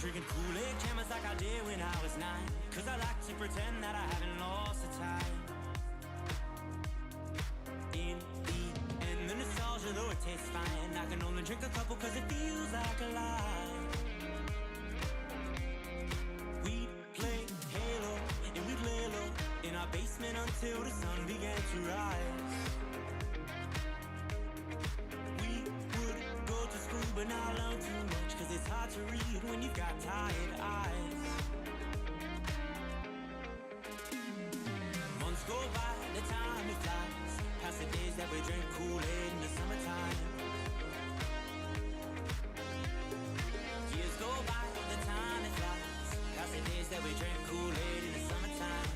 drinking Kool-Aid cameras like I did when I was 9. Cause I like to pretend that I haven't lost the time. In the end, the nostalgia, though it tastes fine, I can only drink a couple cause it feels like a lie. We'd play Halo and we'd lay low in our basement until the sun began to rise. We would go to school but not learn too much, cause it's hard to read when you've got tired eyes. Months go by, the time it flies, past the days that we drink Kool-Aid in the summertime. Years go by, the time it flies, past the days that we drink Kool-Aid in the summertime.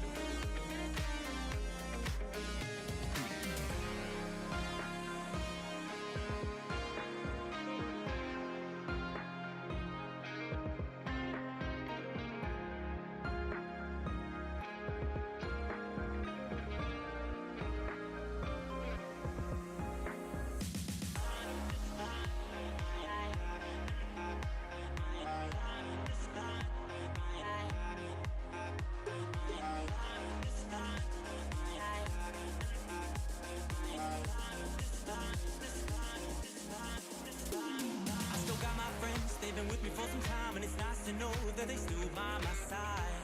They've been with me for some time, and it's nice to know that they still by my side.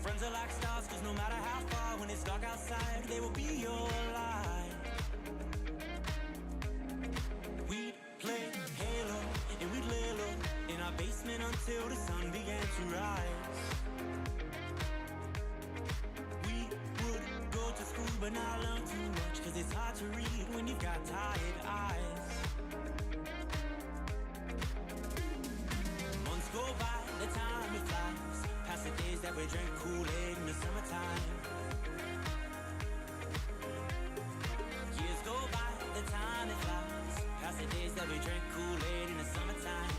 Friends are like stars, cause no matter how far, when it's dark outside, they will be your light. We'd play Halo and we'd lay low in our basement until the sun began to rise. We would go to school but not learn too much, cause it's hard to read when you've got tired eyes. Months go by, the time it flies, past the days that we drank Kool-Aid in the summertime. Years go by, the time it flies, past the days that we drank Kool-Aid in the summertime.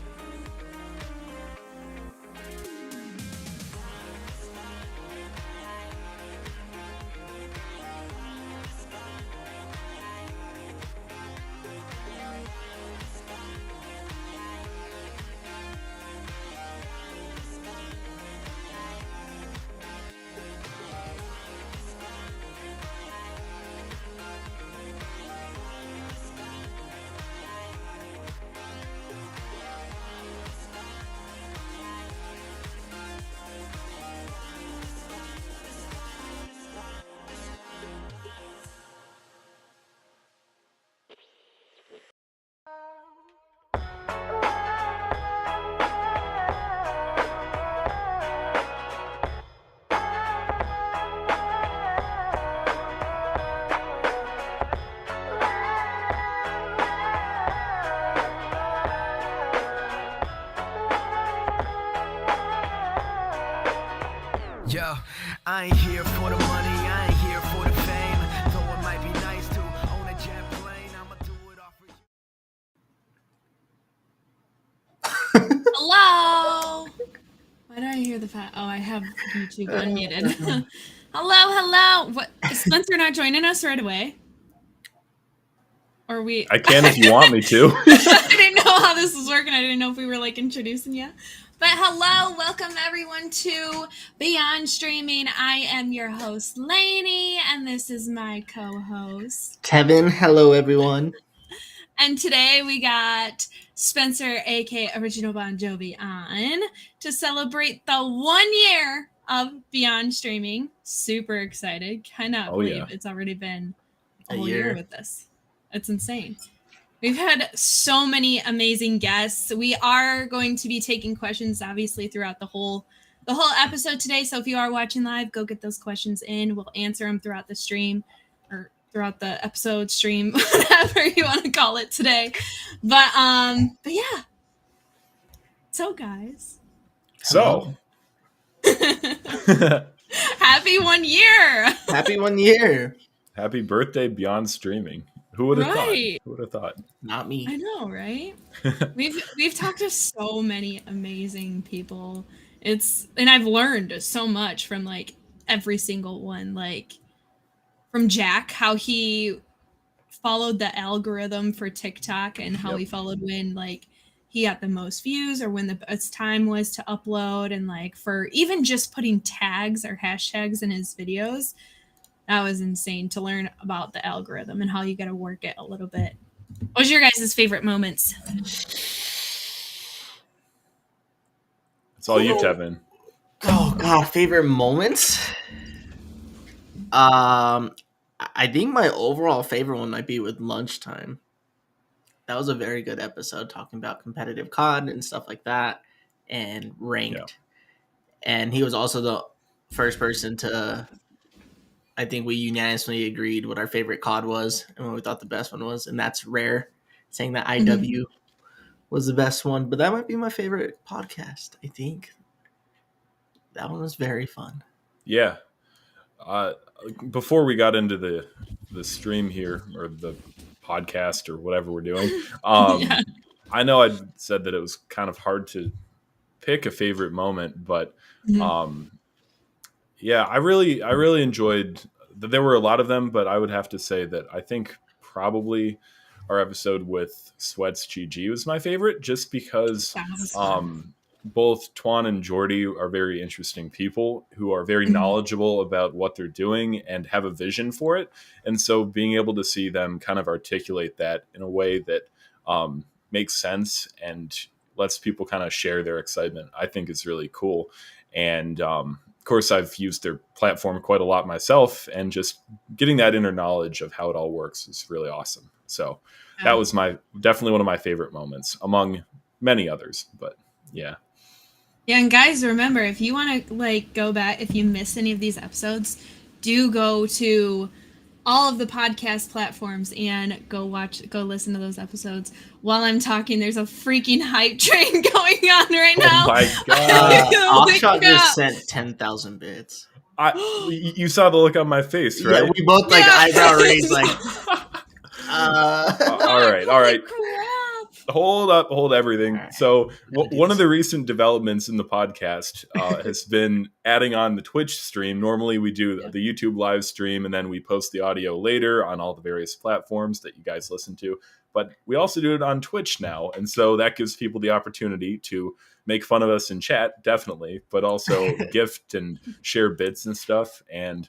Yo, I ain't here for the money, I ain't here for the fame. Though it might be nice to own a jet plane, I'ma do it all for you. Hello. Why do I hear the fact? Oh, I have YouTube unmuted. hello. What? Is Spencer not joining us right away? Or we? I can if you want me to. I didn't know how this was working. I didn't know if we were like introducing yet. But hello, welcome everyone to Beyond Streaming. I am your host, Lainie, and this is my co-host, Tevin. Hello, everyone. And today we got Spencer, aka OriginalBonJovi, on to celebrate the 1 year of Beyond Streaming. Super excited. Cannot believe it's already been a whole year with this. It's insane. We've had so many amazing guests. We are going to be taking questions, obviously, throughout the whole episode today. So if you are watching live, go get those questions in. We'll answer them throughout the stream or throughout the episode stream, whatever you want to call it today. But yeah. So guys. So. Happy 1 year. Happy 1 year. Happy birthday, Beyond Streaming. Who would have thought? Who would have thought? Not me. I know, right? We've talked to so many amazing people. And I've learned so much from like every single one. Like from Jack, how he followed the algorithm for TikTok and how he followed when like he got the most views or when the best time was to upload, and like for even just putting tags or hashtags in his videos. That was insane to learn about the algorithm and how you got to work it a little bit. What was your guys' favorite moments? It's all you, Tevin. Oh God, favorite moments. I think my overall favorite one might be with lunchtime. That was a very good episode talking about competitive COD and stuff like that, and ranked. And he was also the first person to, I think we unanimously agreed what our favorite COD was and what we thought the best one was, and that's Rare, saying that IW was the best one. But that might be my favorite podcast, I think. That one was very fun. Yeah. Before we got into the stream here, or the podcast, or whatever we're doing, I know I said that it was kind of hard to pick a favorite moment, but yeah, I really enjoyed that. There were a lot of them, but I would have to say that I think probably our episode with Sweats GG was my favorite, just because both Tuan and Jordy are very interesting people who are very knowledgeable about what they're doing and have a vision for it. And so being able to see them kind of articulate that in a way that makes sense and lets people kind of share their excitement, I think is really cool. And of course, I've used their platform quite a lot myself, and just getting that inner knowledge of how it all works is really awesome. So that was definitely one of my favorite moments, among many others. But yeah. Yeah, and guys, remember, if you want to like go back, if you miss any of these episodes, do go to all of the podcast platforms and go listen to those episodes. While I'm talking, there's a freaking hype train going on right now. Oh my God. Offshot just sent 10,000 bits. You saw the look on my face, right? Yeah, we both like eyebrow raised, like. All right. Hold everything. So one of the recent developments in the podcast has been adding on the Twitch stream. Normally we do the YouTube live stream, and then we post the audio later on all the various platforms that you guys listen to. But we also do it on Twitch now. And so that gives people the opportunity to make fun of us in chat, definitely, but also gift and share bits and stuff. And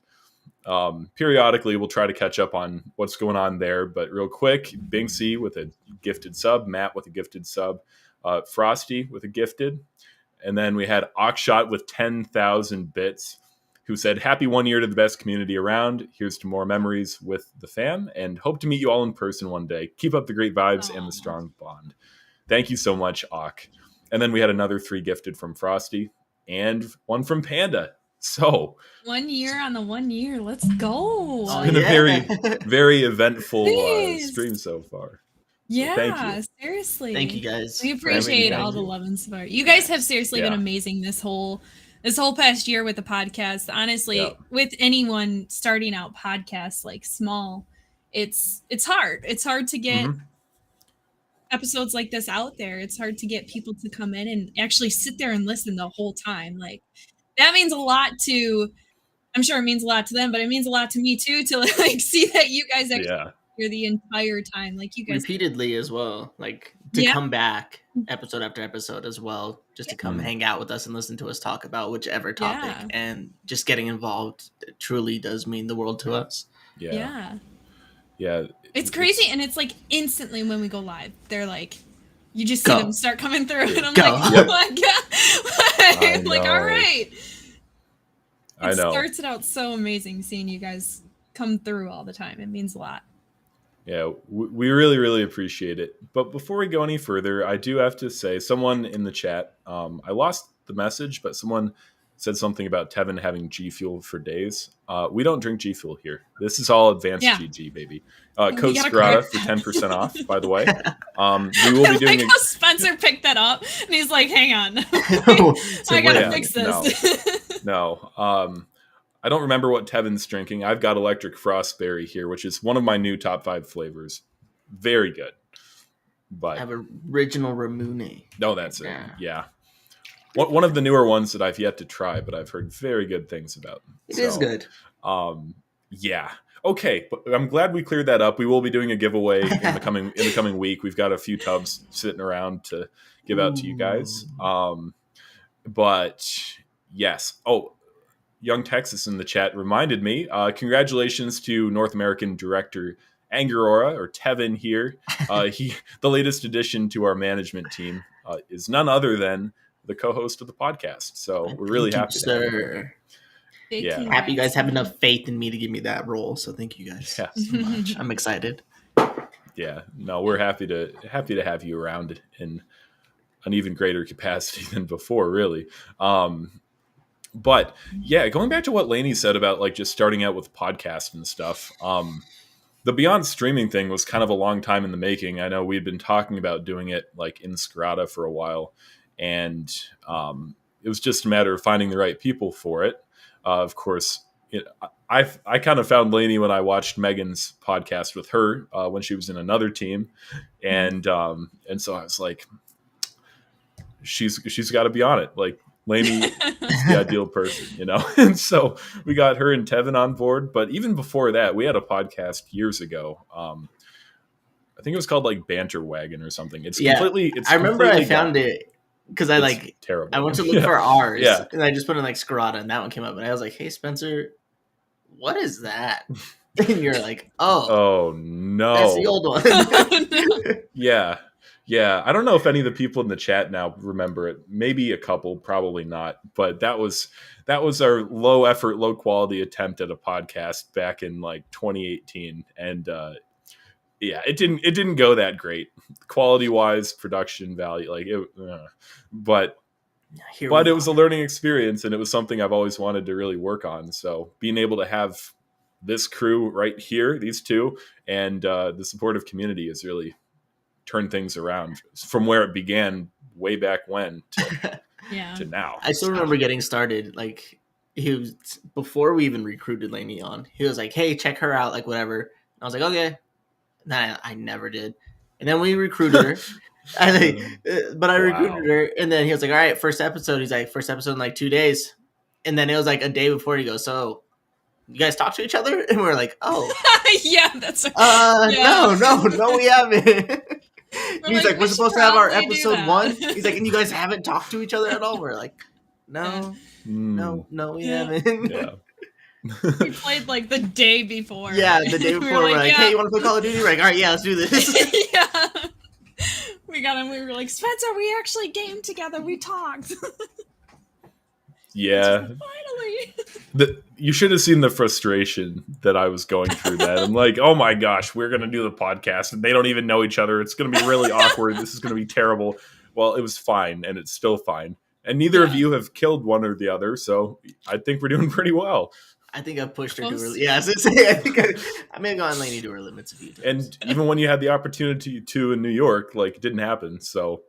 periodically we'll try to catch up on what's going on there. But real quick, Binksy with a gifted sub, Matt with a gifted sub, Frosty with a gifted, and then we had Oxshot with 10,000 bits, who said, "Happy 1 year to the best community around. Here's to more memories with the fam, and hope to meet you all in person one day. Keep up the great vibes and the strong bond." Thank you so much, Ock. And then we had another 3 gifted from Frosty and 1 from Panda. So 1 year on the 1 year. Let's go. It's been a very, very eventful stream so far. Yeah, so thank you. Seriously. Thank you guys. We appreciate all the love and support. You guys have seriously been amazing this whole past year with the podcast. Honestly, with anyone starting out podcasts like small, it's hard. It's hard to get episodes like this out there. It's hard to get people to come in and actually sit there and listen the whole time. Like, that means a lot to, I'm sure it means a lot to them, but it means a lot to me too, to like see that you guys actually hear the entire time. Like, you guys repeatedly as well, like to come back episode after episode as well, just to come hang out with us and listen to us talk about whichever topic, and just getting involved truly does mean the world to us. Yeah. It's crazy. And it's like instantly when we go live, they're like, you just see them start coming through, and I'm like, oh my God. I'm like, all right. I know. It starts it out so amazing seeing you guys come through all the time. It means a lot. Yeah, we really, really appreciate it. But before we go any further, I do have to say, someone in the chat, I lost the message, but someone said something about Tevin having G Fuel for days. We don't drink G Fuel here. This is all advanced GG, baby. Code Skirata for 10% off, by the way. We will be doing how Spencer picked that up, and he's like, hang on. I gotta fix this. No. I don't remember what Tevin's drinking. I've got Electric Frostberry here, which is one of my new top 5 flavors. Very good. But I have Original Ramune. No, that's it. Yeah. One of the newer ones that I've yet to try, but I've heard very good things about. It is good. Yeah. Okay, but I'm glad we cleared that up. We will be doing a giveaway in the coming week. We've got a few tubs sitting around to give out to you guys. But yes. Oh, Young Texas in the chat reminded me. Congratulations to North American director Angorora or Tevin here. The latest addition to our management team is none other than the co-host of the podcast. So we're really happy to have him. Yeah. Happy you guys have enough faith in me to give me that role. So thank you guys so much. I'm excited. Yeah, no, we're happy to have you around in an even greater capacity than before, really. But yeah, going back to what Lainie said about like just starting out with podcasts and stuff. The Beyond Streaming thing was kind of a long time in the making. I know we'd been talking about doing it like in Skirata for a while, and it was just a matter of finding the right people for it. Of course, I kind of found Lainie when I watched Megan's podcast with her when she was in another team, and so I was like, she's got to be on it. Like Lainie is the ideal person, And so we got her and Tevin on board. But even before that, we had a podcast years ago. I think it was called like Banter Wagon or something. I remember I found it. Because terrible. I went to look for ours, and I just put in like Skirata, and that one came up, and I was like, "Hey, Spencer, what is that?" And you're like, "Oh no, that's the old one." Yeah. I don't know if any of the people in the chat now remember it. Maybe a couple, probably not. But that was our low effort, low quality attempt at a podcast back in like 2018, and it didn't go that great quality wise, production value, like it. But it was a learning experience, and it was something I've always wanted to really work on. So being able to have this crew right here, these two, and the supportive community has really turned things around from where it began way back when to now. I still remember getting started. Like before we even recruited Lainie on, he was like, "Hey, check her out," like whatever. And I was like, "Okay." Nah, I never did. And then we recruited her. Recruited her, and then he was like, "All right, first episode." He's like, "First episode in like 2 days," and then it was like a day before. He goes, "So, you guys talk to each other?" And we're like, "Oh, yeah, that's no, we haven't." He's like, "We're supposed to have our episode 1." He's like, "And you guys haven't talked to each other at all?" We're like, "No, we haven't." Yeah. We played like the day before. Yeah, the day before. We're like, "Hey, you want to play Call of Duty?" We're like, "All right, yeah, let's do this." Yeah. We got him. We were like, "Spencer, we actually gamed together. We talked." Yeah. Finally. You should have seen the frustration that I was going through that. I'm like, oh my gosh, we're going to do the podcast and they don't even know each other. It's going to be really awkward. This is going to be terrible. Well, it was fine, and it's still fine. And neither of you have killed one or the other, so I think we're doing pretty well. I think I pushed her to her. Yeah, I think I may have gone Lainie to her limits a few times. And even when you had the opportunity to in New York, like, it didn't happen. So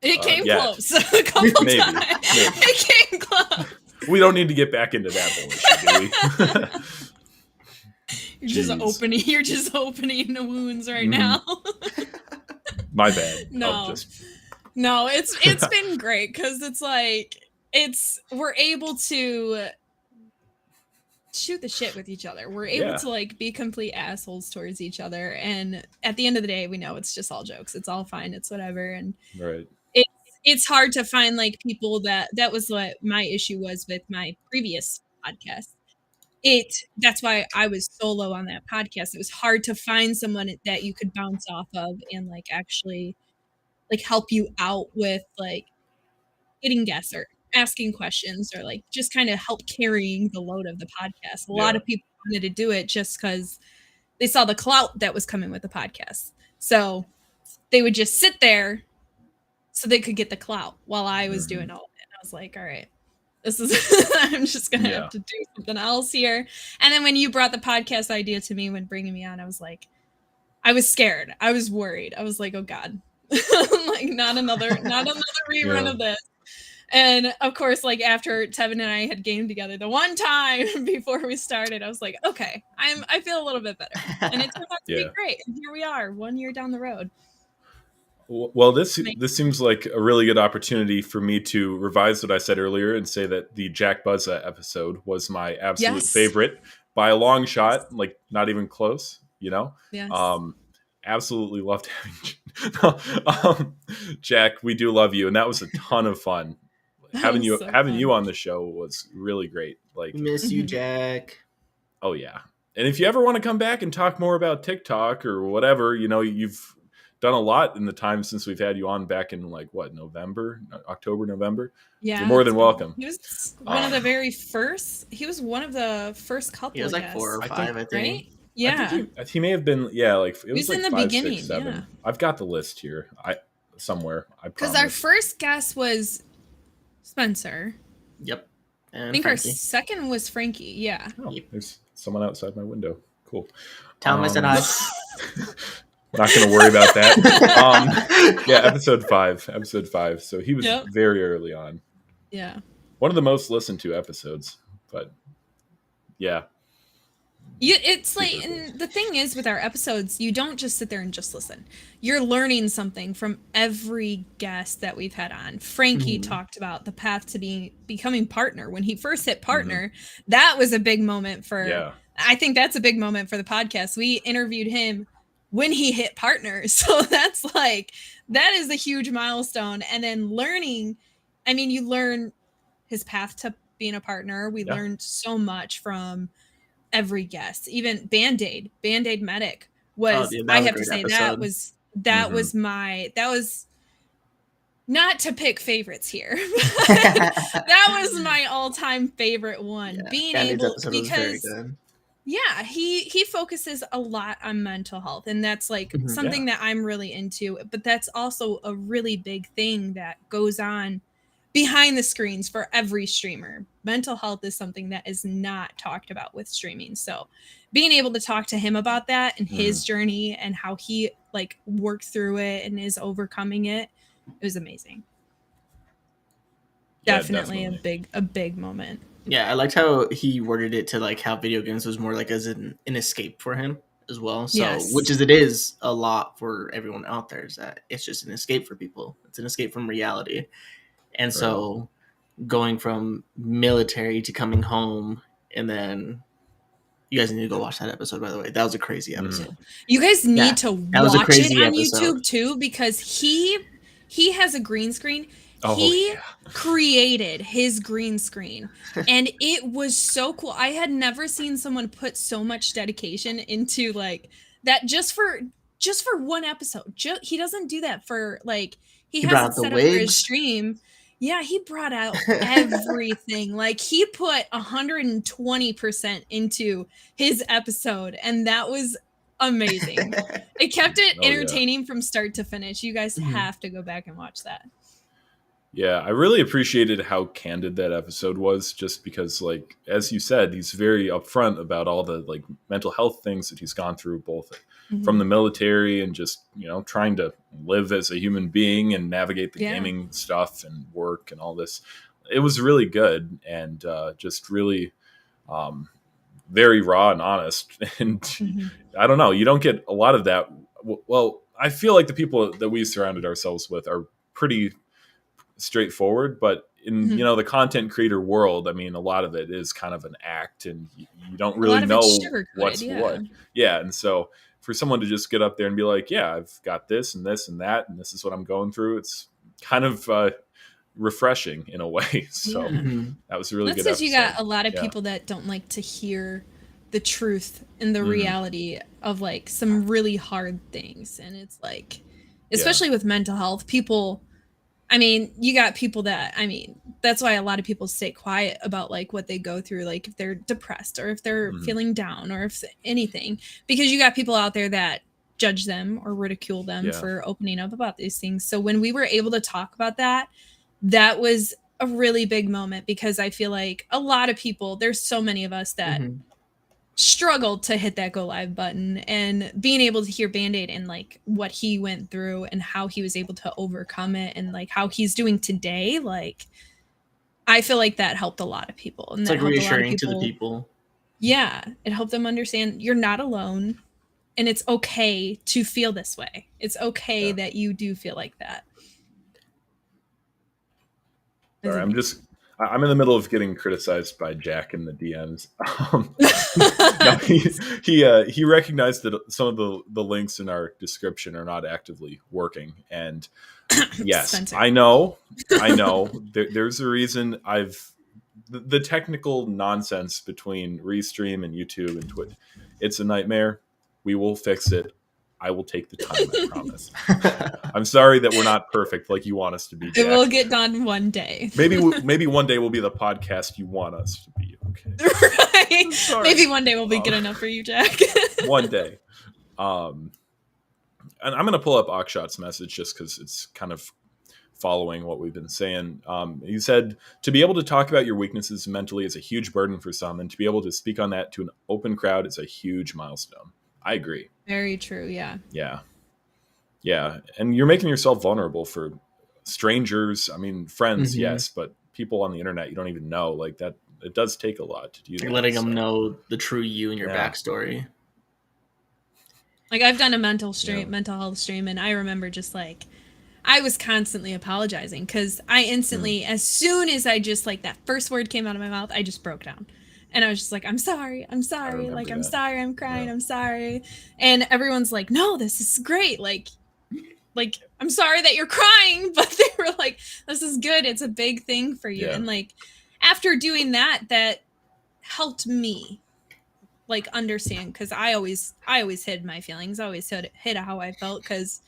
it came close a couple times. Maybe. It came close. We don't need to get back into that bullshit, do we? You're just opening the wounds right now. My bad. No, it's been great because it's like we're able to shoot the shit with each other. We're able to like be complete assholes towards each other, and at the end of the day, we know it's just all jokes. It's all fine. It's whatever. And right. It's hard to find like people that was what my issue was with my previous podcast. That's why I was solo on that podcast. It was hard to find someone that you could bounce off of and like actually like help you out with like getting guests or asking questions or like just kind of help carrying the load of the podcast. A lot of people wanted to do it just because they saw the clout that was coming with the podcast. So they would just sit there so they could get the clout while I was doing all of it. I was like, all right, this is, I'm just going to have to do something else here. And then when you brought the podcast idea to me when bringing me on, I was like, I was scared. I was worried. I was like, oh God, like not another rerun of this. And of course, like after Tevin and I had gamed together the one time before we started, I was like, okay, I feel a little bit better. And it turned out to be great. And here we are 1 year down the road. Well, this seems like a really good opportunity for me to revise what I said earlier and say that the Jack Buzza episode was my absolute favorite. by a long shot, like not even close, you know? Yes. Absolutely loved having Jack. We do love you, and that was a ton of fun. Having you on the show was really great. Like, We miss you, Jack. Oh yeah. And if you ever want to come back and talk more about TikTok or whatever, you know, you've done a lot in the time since we've had you on back in like what, October, November. Yeah, you're more than welcome. He was one of the very first. He was one of the first couple. He was like 4 or 5, I think. Right? Yeah, he may have been. Yeah, like it was like in the 5, beginning. 6, 7. Yeah. I've got the list here. Somewhere. Because our first guest was Spencer. Yep. And I think Frankie. our second was Frankie. Yeah. Oh, there's someone outside my window. Cool. Tell him I said hi. Not going to worry about that. Yeah, episode 5. So he was very early on. Yeah. One of the most listened to episodes, but yeah. It's like, and the thing is with our episodes, you don't just sit there and just listen. You're learning something from every guest that we've had on. Frankie talked about the path to becoming partner. When he first hit partner, that was a big moment I think that's a big moment for the podcast. We interviewed him when he hit partner. So that is a huge milestone. And then learning, I mean, you learn his path to being a partner. We learned so much from every guest. Even Band-Aid Medic was, I have to say, episode. that was not to pick favorites here. That was my all-time favorite one. Yeah, Being Band-Aid's able, episode because was very good. Yeah, he focuses a lot on mental health, and that's like something that I'm really into, but that's also a really big thing that goes on behind the screens for every streamer. Mental health is something that is not talked about with streaming. So being able to talk to him about that and his journey and how he like worked through it and is overcoming it, it was amazing. Yeah, definitely a big moment. Yeah, I liked how he worded it to like how video games was more like as an escape for him as well. So, which is, it is a lot for everyone out there, is that it's just an escape for people. It's an escape from reality. And so going from military to coming home, and then you guys need to go watch that episode, by the way. That was a crazy episode. You guys need to watch it on episode. YouTube too, because he has a green screen. He created his green screen, and it was so cool. I had never seen someone put so much dedication into like that just for one episode. He doesn't do that for like he has it set up for his stream. Yeah, he brought out everything. Like he put 120% into his episode, and that was amazing. It kept it entertaining from start to finish. You guys have to go back and watch that. Yeah, I really appreciated how candid that episode was, just because, like, as you said, he's very upfront about all the like mental health things that he's gone through, both from the military and just, you know, trying to live as a human being and navigate the gaming stuff and work and all this. It was really good and just really very raw and honest. And I don't know, you don't get a lot of that. Well, I feel like the people that we surrounded ourselves with are pretty straightforward, but in you know, the content creator world, I mean, a lot of it is kind of an act, and you don't really know what's what. Yeah, and so for someone to just get up there and be like, yeah, I've got this and this and that, and this is what I'm going through, it's kind of refreshing in a way. So that was a really good episode. You got a lot of people that don't like to hear the truth and the reality of like some really hard things, and it's like, especially with mental health, people, I mean, you got people that, I mean, that's why a lot of people stay quiet about like what they go through, like if they're depressed or if they're feeling down or if anything, because you got people out there that judge them or ridicule them for opening up about these things. So when we were able to talk about that, that was a really big moment, because I feel like a lot of people, there's so many of us that struggled to hit that go live button, and being able to hear Band-Aid and like what he went through and how he was able to overcome it and like how he's doing today, like I feel like that helped a lot of people. And it's that like reassuring to the people. Yeah, it helped them understand you're not alone, and it's okay to feel this way. It's okay that you do feel like that. Sorry, I'm in the middle of getting criticized by Jack in the DMs. No, he recognized that some of the links in our description are not actively working, and yes, Spencer. I know. There's a reason. The technical nonsense between Restream and YouTube and Twitch, it's a nightmare. We will fix it. I will take the time, I promise. I'm sorry that we're not perfect like you want us to be, Jack. It will get done one day. Maybe one day we'll be the podcast you want us to be. Okay. Right. Maybe one day will be good enough for you, Jack. One day. And I'm going to pull up Akshat's message just because it's kind of following what we've been saying. He said, to be able to talk about your weaknesses mentally is a huge burden for some, and to be able to speak on that to an open crowd is a huge milestone. I agree. Very true, yeah. Yeah. And you're making yourself vulnerable for strangers. I mean, friends, yes, but people on the internet you don't even know. Like that, it does take a lot to do that. You're letting them know the true you and your backstory. Like I've done a mental health stream, and I remember just like I was constantly apologizing because I instantly, as soon as I just like that first word came out of my mouth, I just broke down. And I was just like, I'm sorry. Like, I'm sorry. I'm crying. I'm sorry. And everyone's like, no, this is great. Like, I'm sorry that you're crying, but they were like, this is good. It's a big thing for you. And like, after doing that, that helped me like understand. Cause I always hid my feelings. I always hid how I felt. Cause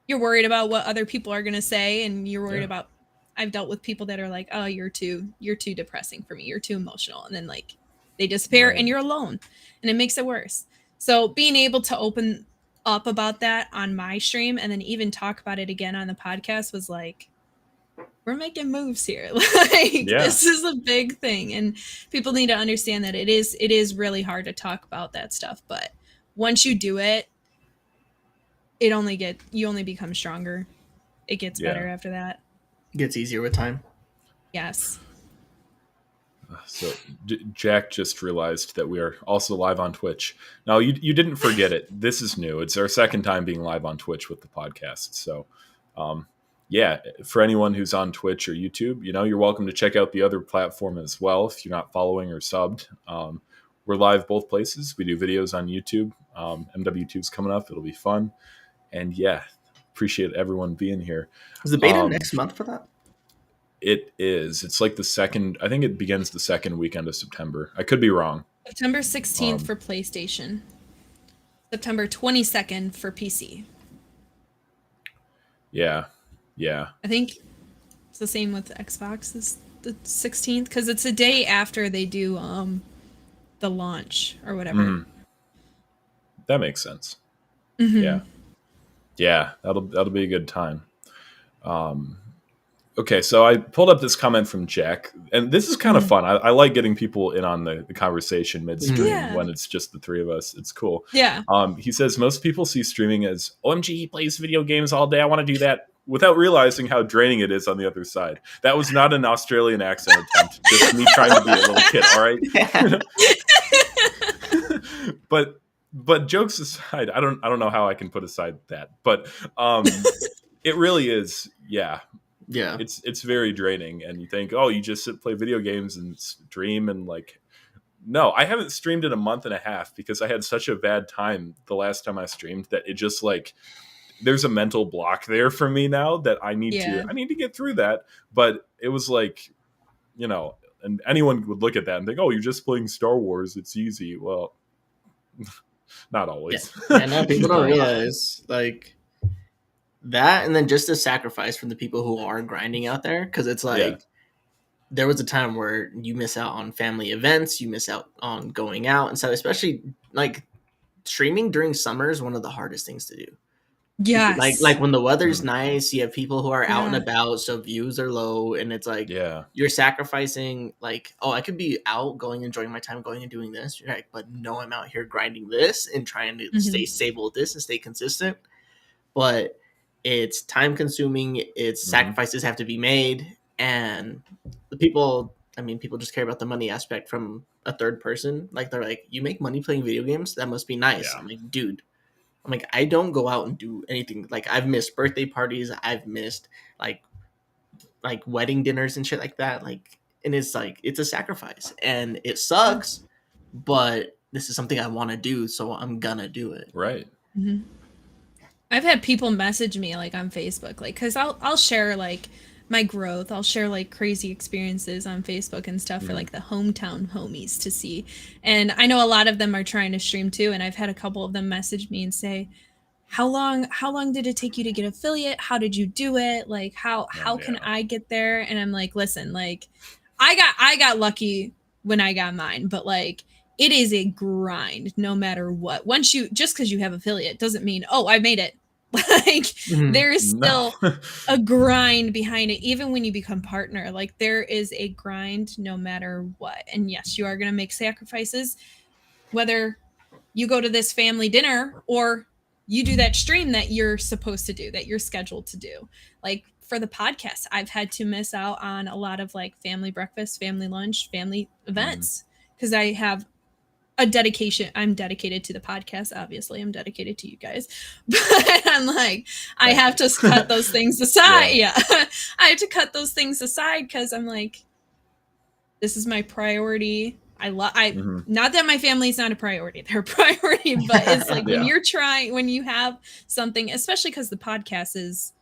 you're worried about what other people are going to say. And you're worried about, I've dealt with people that are like, oh, you're too depressing for me. You're too emotional. And then like they disappear and you're alone and it makes it worse. So being able to open up about that on my stream and then even talk about it again on the podcast was like, we're making moves here. Like this is a big thing. And people need to understand that it is really hard to talk about that stuff. But once you do it, you only become stronger. It gets better after that. Gets easier with time. Yes. So Jack just realized that we are also live on Twitch. Now, you didn't forget it. This is new. It's our second time being live on Twitch with the podcast. So, for anyone who's on Twitch or YouTube, you're welcome to check out the other platform as well if you're not following or subbed. We're live both places. We do videos on YouTube. MW2's coming up. It'll be fun. And appreciate everyone being here. Is the beta next month for that? It is. It's like I think it begins the second weekend of September. I could be wrong. September 16th for PlayStation. September 22nd for PC. Yeah. I think it's the same with Xbox. It's the 16th because it's a day after they do the launch or whatever. That makes sense. Yeah, that'll be a good time. Okay, so I pulled up this comment from Jack, and this is kind of fun. I like getting people in on the conversation midstream when it's just the three of us. It's cool. Yeah. He says, most people see streaming as, OMG, he plays video games all day. I want to do that, without realizing how draining it is on the other side. That was not an Australian accent attempt. Just me trying to be a little kid, all right? But jokes aside, I don't know how I can put aside that. But it really is, yeah. It's very draining, and you think, oh, you just play video games and stream, and like, no, I haven't streamed in a month and a half because I had such a bad time the last time I streamed that it just like there's a mental block there for me now that I need to get through that. But it was like, and anyone would look at that and think, oh, you're just playing Star Wars, it's easy. Well, not always. No, people don't realize like that, and then just the sacrifice from the people who are grinding out there, because it's like there was a time where you miss out on family events, you miss out on going out, and so especially like streaming during summer is one of the hardest things to do. Yes. Like when the weather's nice, you have people who are out and about, so views are low, and it's like you're sacrificing like, oh, I could be out going, enjoying my time, going and doing this. You're like, but no, I'm out here grinding this and trying to stay stable with this and stay consistent. But it's time consuming, it's sacrifices have to be made, and the people just care about the money aspect from a third person. Like they're like, you make money playing video games? That must be nice. I'm like, dude. I don't go out and do anything. Like I've missed birthday parties. I've missed like like wedding dinners and shit like that. Like, and it's like, it's a sacrifice and it sucks, but this is something I want to do, so I'm gonna do it. Right. Mm-hmm. I've had people message me like on Facebook, like, cause I'll share like my growth. I'll share like crazy experiences on Facebook and stuff for like the hometown homies to see. And I know a lot of them are trying to stream too. And I've had a couple of them message me and say, how long did it take you to get affiliate? How did you do it? Like, how can I get there? And I'm like, listen, like, I got lucky when I got mine, but like, it is a grind no matter what. Just because you have affiliate doesn't mean, oh, I made it. Like, there is still a grind behind it. Even when you become partner, like, there is a grind no matter what. And yes, you are going to make sacrifices, whether you go to this family dinner or you do that stream that you're supposed to do, that you're scheduled to do. Like, for the podcast, I've had to miss out on a lot of like family breakfast, family lunch, family events, because I have a dedication. I'm dedicated to the podcast. Obviously, I'm dedicated to you guys, but I'm like, I have to cut those things aside. Yeah. I have to cut those things aside because I'm like, this is my priority. Not that my family's not a priority, they're a priority, but it's like when you have something, especially because the podcast is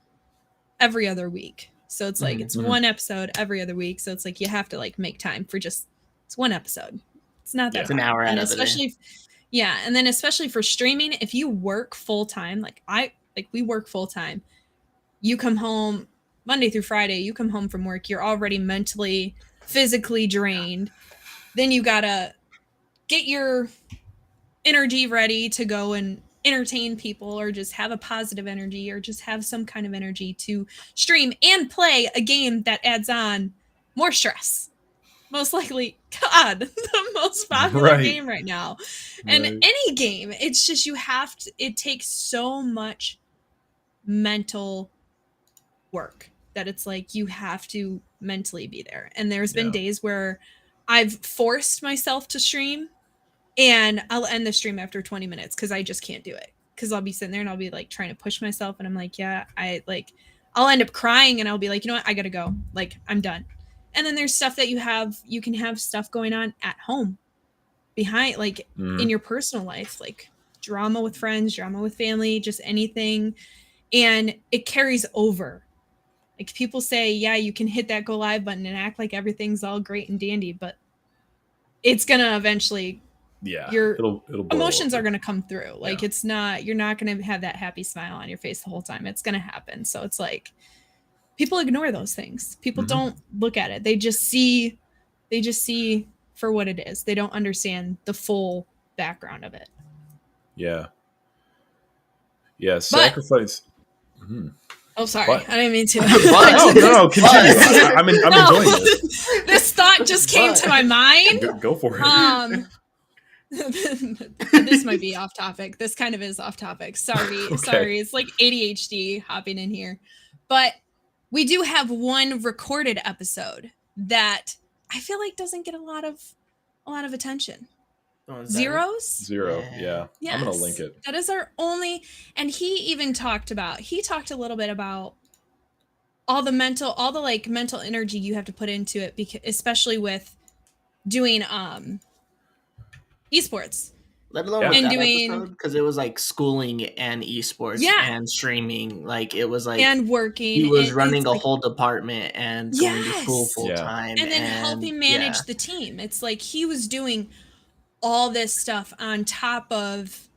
every other week. So it's like, it's one episode every other week. So it's like, you have to like make time for it's one episode. It's not that It's an hour out of especially, and then especially for streaming, if you work full time, we work full time, you come home Monday through Friday, you come home from work, you're already mentally, physically drained. Then you gotta get your energy ready to go and entertain people or just have a positive energy or just have some kind of energy to stream and play a game that adds on more stress. Most likely, God, the most popular game right now. And any game, it's just, it takes so much mental work that it's like, you have to mentally be there. And there's been days where I've forced myself to stream and I'll end the stream after 20 minutes because I just can't do it. Because I'll be sitting there and I'll be like trying to push myself and I'm like, I'll end up crying and I'll be like, you know what, I gotta go. Like, I'm done. And then there's stuff that you can have stuff going on at home behind, like in your personal life, like drama with friends, drama with family, just anything. And it carries over. Like, people say, yeah, you can hit that go live button and act like everything's all great and dandy, but it's going to eventually, your emotions are going to come through. Like, you're not going to have that happy smile on your face the whole time. It's going to happen. So it's like, people ignore those things. People don't look at it. They just see for what it is. They don't understand the full background of it. Yeah. Yeah. Sacrifice. Oh, sorry. I didn't mean to. No, continue. I'm enjoying this. This thought just came to my mind. Go for it. This might be off topic. This kind of is off topic. Sorry. It's like ADHD hopping in here. But we do have one recorded episode that I feel like doesn't get a lot of attention. Zeros? Yeah. Yes. I'm gonna link it. That is our only, and he talked a little bit about all the mental energy you have to put into it, because especially with doing esports. Let alone with that episode, because it was like schooling and esports and streaming. Like, it was like, and working. He was running a whole department and going to school full time, and then helping manage the team. It's like he was doing all this stuff on top of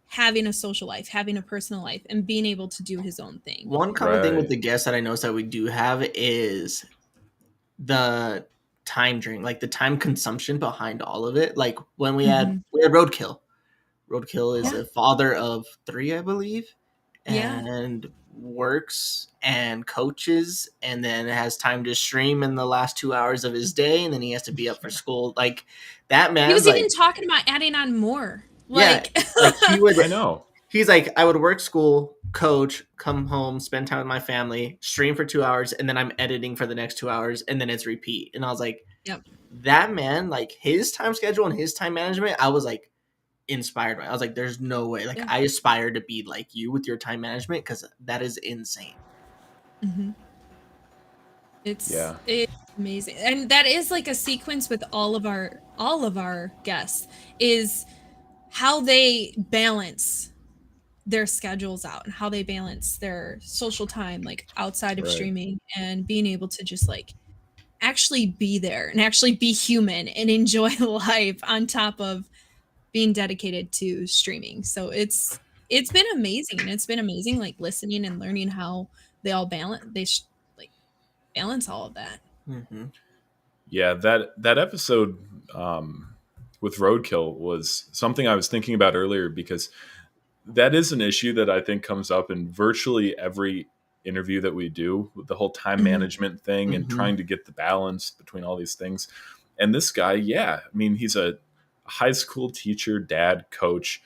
having a social life, having a personal life, and being able to do his own thing. One common thing with the guests that I noticed that we do have is the time drain, like the time consumption behind all of it. Like, when we had Roadkill. Roadkill is a father of 3, I believe, and works and coaches, and then has time to stream in the last 2 hours of his day, and then he has to be up for school. Like, that man, he was even talking about adding on more. Like, he would. I know. He's like, I would work, school, coach, come home, spend time with my family, stream for 2 hours, and then I'm editing for the next 2 hours, and then it's repeat. And I was like, that man, like, his time schedule and his time management, I was like, inspired by. I was like, there's no way. Like, I aspire to be like you with your time management, because that is insane. It's amazing. And that is like a sequence with all of our guests, is how they balance their schedules out and how they balance their social time like outside of streaming, and being able to just like actually be there and actually be human and enjoy life on top of being dedicated to streaming. So it's been amazing. And it's been amazing like listening and learning how they all like balance all of that. Mm-hmm. Yeah, that episode with Roadkill was something I was thinking about earlier, because that is an issue that I think comes up in virtually every interview that we do, with the whole time management thing and trying to get the balance between all these things. And this guy, I mean, he's a high school teacher, dad, coach.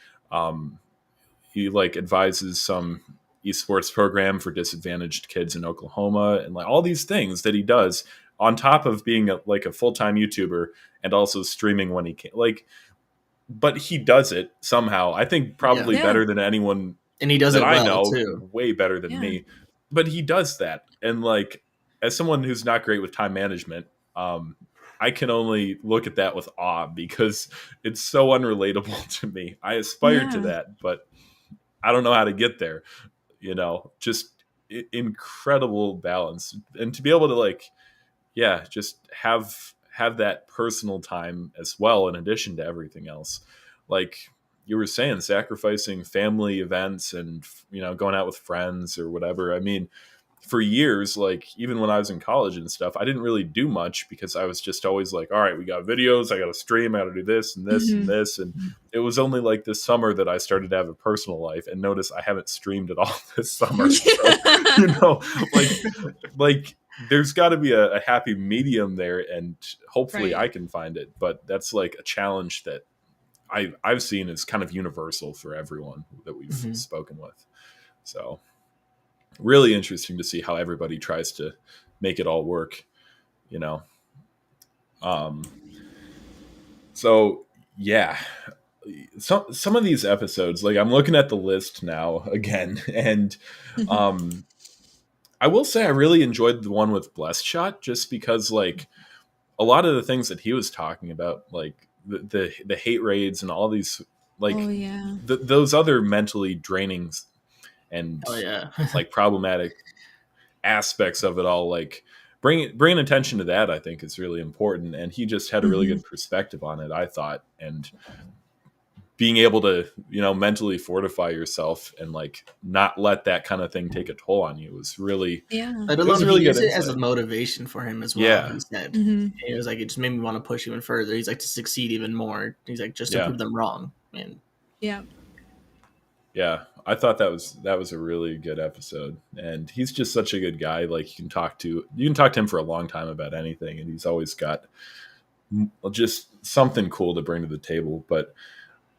He like advises some esports program for disadvantaged kids in Oklahoma, and like all these things that he does on top of being like a full-time YouTuber and also streaming when he can. Like, but he does it somehow. I think probably better than anyone, and he does that it I well know, too. way better than me. But he does that, and like as someone who's not great with time management, I can only look at that with awe, because it's so unrelatable to me. I aspire to that, but I don't know how to get there. Just incredible balance, and to be able to like, just have that personal time as well, in addition to everything else. Like you were saying, sacrificing family events and going out with friends or whatever. I mean, for years, like even when I was in college and stuff, I didn't really do much, because I was just always like, all right, we got videos, I got to stream, I got to do this and this and this. And it was only like this summer that I started to have a personal life, and notice I haven't streamed at all this summer. So, like there's got to be a happy medium there, and hopefully I can find it. But that's like a challenge that I've seen is kind of universal for everyone that we've spoken with. So really interesting to see how everybody tries to make it all work, So some of these episodes, like I'm looking at the list now again, and I will say I really enjoyed the one with Blessed Shot, just because like a lot of the things that he was talking about, like the hate raids and all these like those other mentally draining and like problematic aspects of it all, like bringing attention to that, I think is really important. And he just had a really good perspective on it, I thought. And being able to mentally fortify yourself and like not let that kind of thing take a toll on you was really But it was really good as a motivation for him as well. He said it was like, it just made me want to push even further. He's like, to succeed even more. He's like, just to prove them wrong. And I thought that was a really good episode. And he's just such a good guy. Like you can talk to him for a long time about anything, and he's always got just something cool to bring to the table. But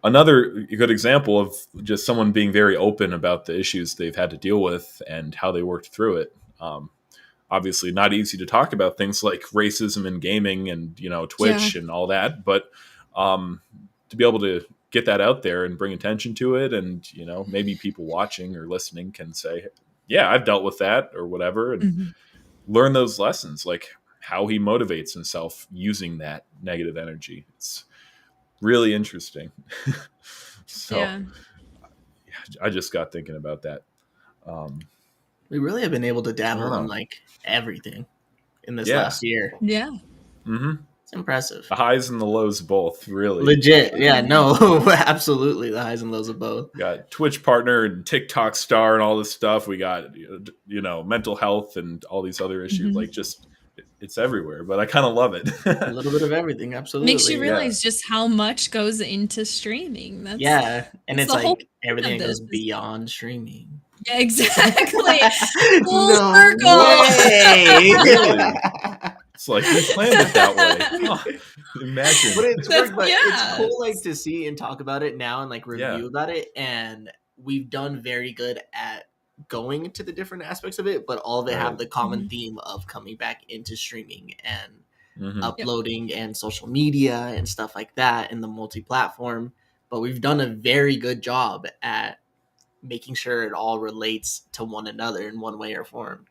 another good example of just someone being very open about the issues they've had to deal with and how they worked through it. Obviously not easy to talk about things like racism in gaming and, Twitch and all that, but to be able to get that out there and bring attention to it, and, maybe people watching or listening can say, yeah, I've dealt with that or whatever, and learn those lessons, like how he motivates himself using that negative energy. It's really interesting. I just got thinking about that. We really have been able to dabble on like everything in this last year. It's impressive. The highs and the lows both, really. Legit. Yeah, no, absolutely. The highs and lows of both. Got Twitch partner and TikTok star and all this stuff. We got, mental health and all these other issues. Like just, it's everywhere, but I kind of love it. A little bit of everything. Absolutely. Makes you realize just how much goes into streaming. And it's like everything that goes beyond streaming. Yeah, exactly. Full circle. It's like we planned it that way. Oh, imagine. But it's cool like to see and talk about it now and like review about it. And we've done very good at going into the different aspects of it, but all of it have the common theme of coming back into streaming and uploading and social media and stuff like that, and the multi-platform. But we've done a very good job at making sure it all relates to one another in one way or form.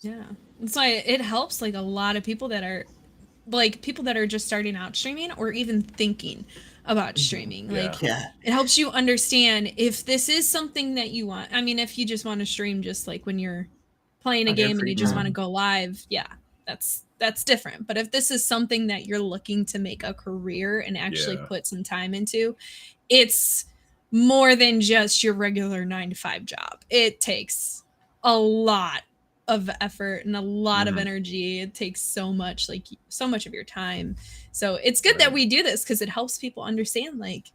Yeah. That's why it helps like a lot of people that are just starting out streaming or even thinking about streaming. Like it helps you understand if this is something that you want. I mean, if you just want to stream just like when you're playing a game and you just want to go live, yeah, that's different. But if this is something that you're looking to make a career and actually put some time into, it's more than just your regular 9-to-5 job. It takes a lot of effort and a lot of energy. It takes so much of your time. So it's good that we do this because it helps people understand like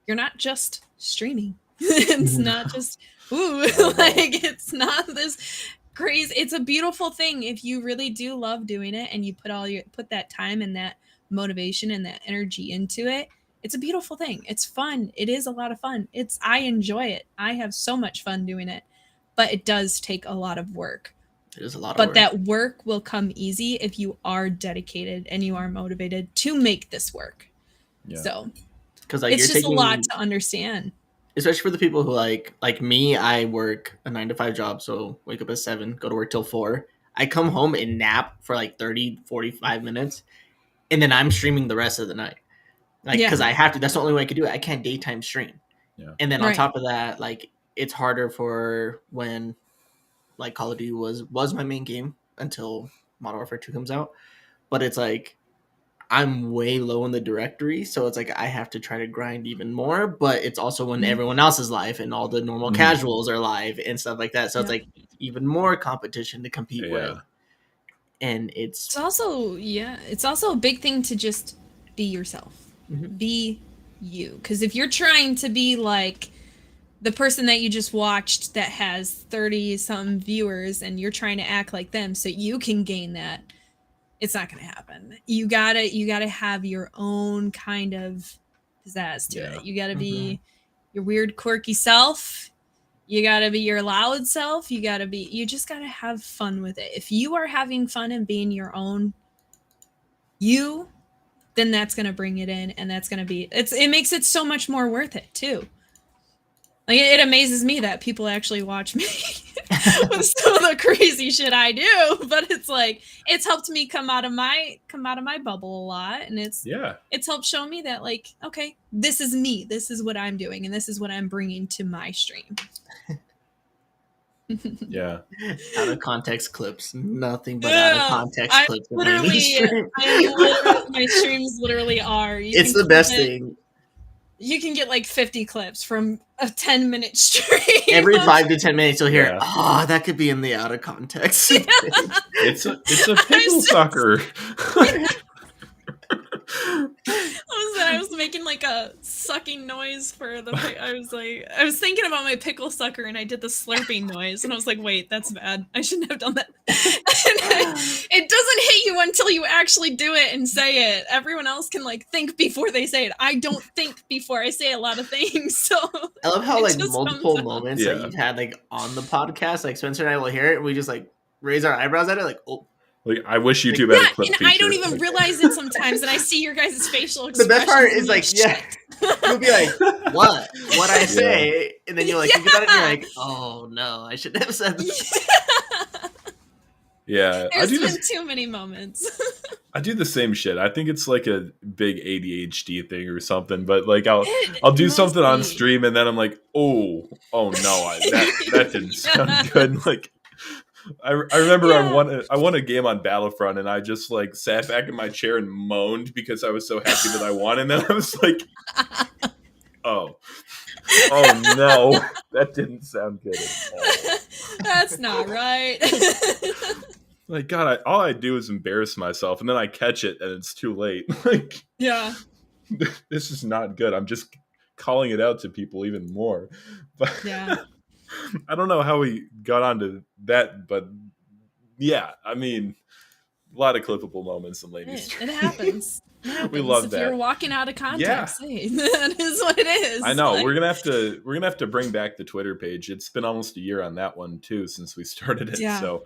you're not just streaming. It's not just like it's not this crazy. It's a beautiful thing if you really do love doing it and you put that time and that motivation and that energy into it. It's a beautiful thing. It's fun. It is a lot of fun. I enjoy it. I have so much fun doing it. But it does take a lot of work. It is a lot of work. But that work will come easy if you are dedicated and you are motivated to make this work. Yeah. So, because like, it's just a lot to understand. Especially for the people who like me, I work a 9-to-5 job. So wake up at 7, go to work till 4. I come home and nap for like 30, 45 minutes. And then I'm streaming the rest of the night. Like, because I have to. That's the only way I could do it. I can't daytime stream. Yeah. And then on top of that, like, it's harder for when like Call of Duty was my main game until Modern Warfare 2 comes out. But it's like I'm way low in the directory, so it's like I have to try to grind even more. But it's also when everyone else is live and all the normal casuals are live and stuff like that. So it's like even more competition to compete with. And it's also a big thing to just be yourself. Be you. Because if you're trying to be like the person that you just watched that has 30 some viewers and you're trying to act like them so you can gain that, it's not going to happen. You gotta have your own kind of pizzazz to it. You gotta be your weird quirky self. You gotta be your loud self. You just gotta have fun with it. If you are having fun and being your own you, then that's going to bring it in and that's going to be, it makes it so much more worth it too. Like it amazes me that people actually watch me with some of the crazy shit I do, but it's like it's helped me come out of my bubble a lot, and it's helped show me that like, okay, this is me, this is what I'm doing, and this is what I'm bringing to my stream. Out of context clips, nothing but out of context clips. My streams literally are. It's the best thing. You can get like 50 clips from a 10-minute stream. Every 5 to 10 minutes, you'll hear, that could be in the out of context. It's a pickle sucker. I was making like a sucking noise for the. I was thinking about my pickle sucker, and I did the slurping noise, and I was like, "Wait, that's bad. I shouldn't have done that." It doesn't hit you until you actually do it and say it. Everyone else can like think before they say it. I don't think before I say a lot of things. So I love how like multiple moments that you've had like on the podcast, like Spencer and I will hear it, and we just like raise our eyebrows at it, like, oh. Like, I wish YouTube had a clip feature. I don't even realize it sometimes, and I see your guys' facial expressions. The best part is like, you'll be like, what? What I say? And then you're like, think about it, and you're like, oh no, I shouldn't have said this. There's been too many moments. I do the same shit. I think it's like a big ADHD thing or something, but like I'll do something on stream, and then I'm like, oh no, that didn't sound good. Like, I remember I won a game on Battlefront, and I just like sat back in my chair and moaned because I was so happy that I won, and then I was like, oh no, that didn't sound good at all. That's not right. Like, God, all I do is embarrass myself, and then I catch it, and it's too late. Like, this is not good. I'm just calling it out to people even more. But I don't know how we got onto that, but I mean, a lot of clippable moments in Lainie's stream. It happens. We love that. If you're walking out of context, hey, that is what it is. I know. Like, we're gonna have to bring back the Twitter page. It's been almost a year on that one too since we started it. So,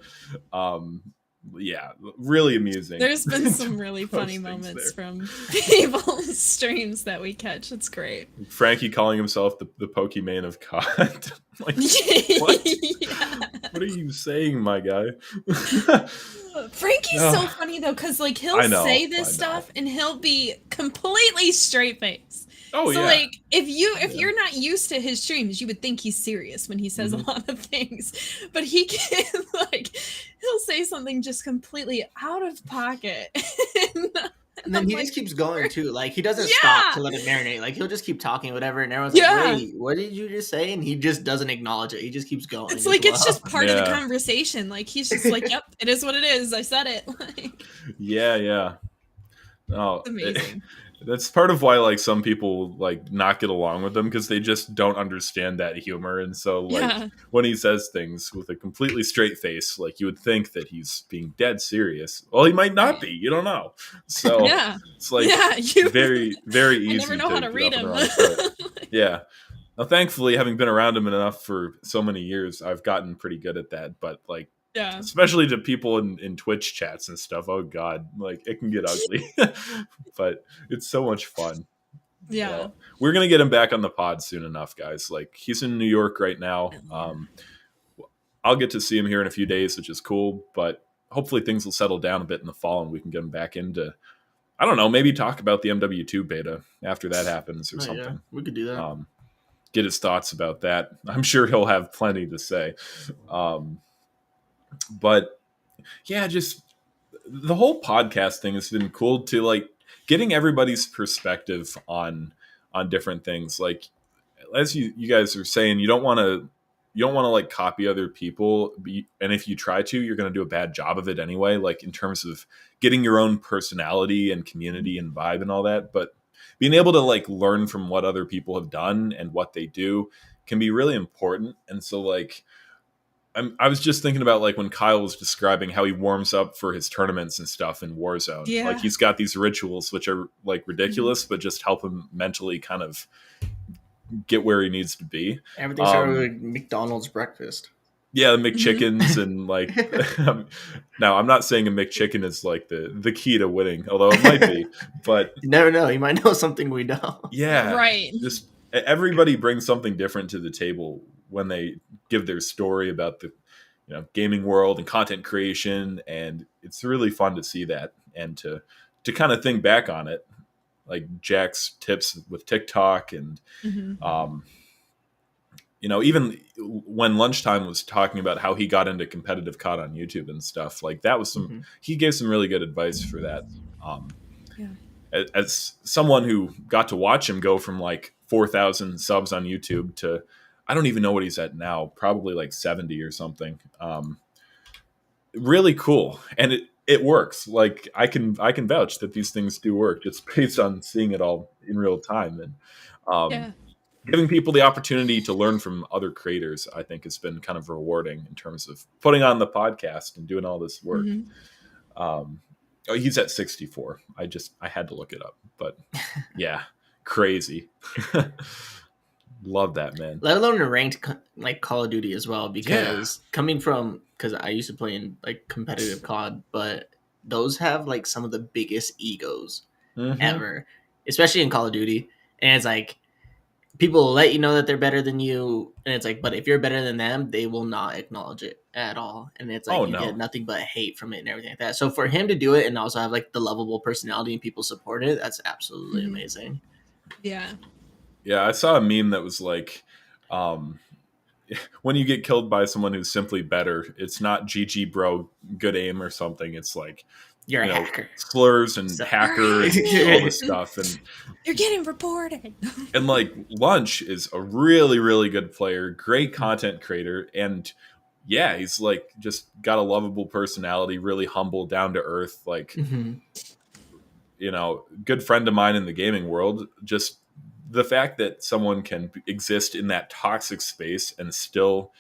really amusing. There's been some really funny moments from people's streams that we catch. It's great. Frankie calling himself the Pokemon of COD. Like, what? What What are you saying, my guy? Frankie's so funny though, because like he'll say this stuff and he'll be completely straight face. Oh, so yeah. like if you're not used to his streams, you would think he's serious when he says a lot of things. But he can like he'll say something just completely out of pocket. And then he just keeps going too. Like he doesn't stop to let it marinate. Like he'll just keep talking, whatever, and everyone's like, "Wait, what did you just say?" And he just doesn't acknowge it. He just keeps going. It's like it's just part of the conversation. Like he's just like, "Yep, it is what it is. I said it." Like, yeah. Oh, it's amazing. That's part of why like some people like not get along with him, because they just don't understand that humor. And so like when he says things with a completely straight face, like you would think that he's being dead serious. Well, he might not be. You don't know. So it's like very, very easy. I never know how to read him. Yeah. Now, thankfully, having been around him enough for so many years, I've gotten pretty good at that. But like, especially to people in Twitch chats and stuff. Oh God, like it can get ugly, but it's so much fun. Yeah. You know? We're going to get him back on the pod soon enough, guys. Like he's in New York right now. I'll get to see him here in a few days, which is cool, but hopefully things will settle down a bit in the fall and we can get him back into, I don't know, maybe talk about the MW2 beta after that happens or something. Yeah. We could do that. Get his thoughts about that. I'm sure he'll have plenty to say. But yeah, just the whole podcast thing has been cool to like getting everybody's perspective on different things. Like as you guys are saying, you don't want to like copy other people, and if you try to, you're going to do a bad job of it anyway, like in terms of getting your own personality and community and vibe and all that. But being able to like learn from what other people have done and what they do can be really important. And so like I was just thinking about like when Kyle was describing how he warms up for his tournaments and stuff in Warzone. Yeah. Like he's got these rituals which are like ridiculous, but just help him mentally kind of get where he needs to be. Everything started with McDonald's breakfast. Yeah, the McChickens and like now I'm not saying a McChicken is like the key to winning, although it might be, but you never know. You might know something we don't. Yeah. Right. Just everybody brings something different to the table when they give their story about the gaming world and content creation, and it's really fun to see that and to kind of think back on it, like Jack's tips with TikTok and even when Lunchtime was talking about how he got into competitive COD on YouTube and stuff, like that was he gave some really good advice for that. As someone who got to watch him go from like 4,000 subs on YouTube to, I don't even know what he's at now, probably like 70 or something. Really cool. And it works. Like I can vouch that these things do work just based on seeing it all in real time. And giving people the opportunity to learn from other creators, I think has been kind of rewarding in terms of putting on the podcast and doing all this work. He's at 64. I had to look it up, but yeah, crazy. Love that, man. Let alone in ranked like Call of Duty as well, because because I used to play in like competitive COD, but those have like some of the biggest egos ever, especially in Call of Duty. And it's like people will let you know that they're better than you, and it's like, but if you're better than them, they will not acknowledge it at all. And it's like get nothing but hate from it and everything like that. So for him to do it and also have like the lovable personality and people support it, that's absolutely amazing. Yeah. Yeah, I saw a meme that was like, when you get killed by someone who's simply better, it's not GG bro, good aim or something. It's like, you're a hacker. Slurs and hacker and all this stuff. And you're getting reported. And like Lunch is a really, really good player, great content creator. And yeah, he's like just got a lovable personality, really humble, down to earth, like, good friend of mine in the gaming world. Just the fact that someone can exist in that toxic space and still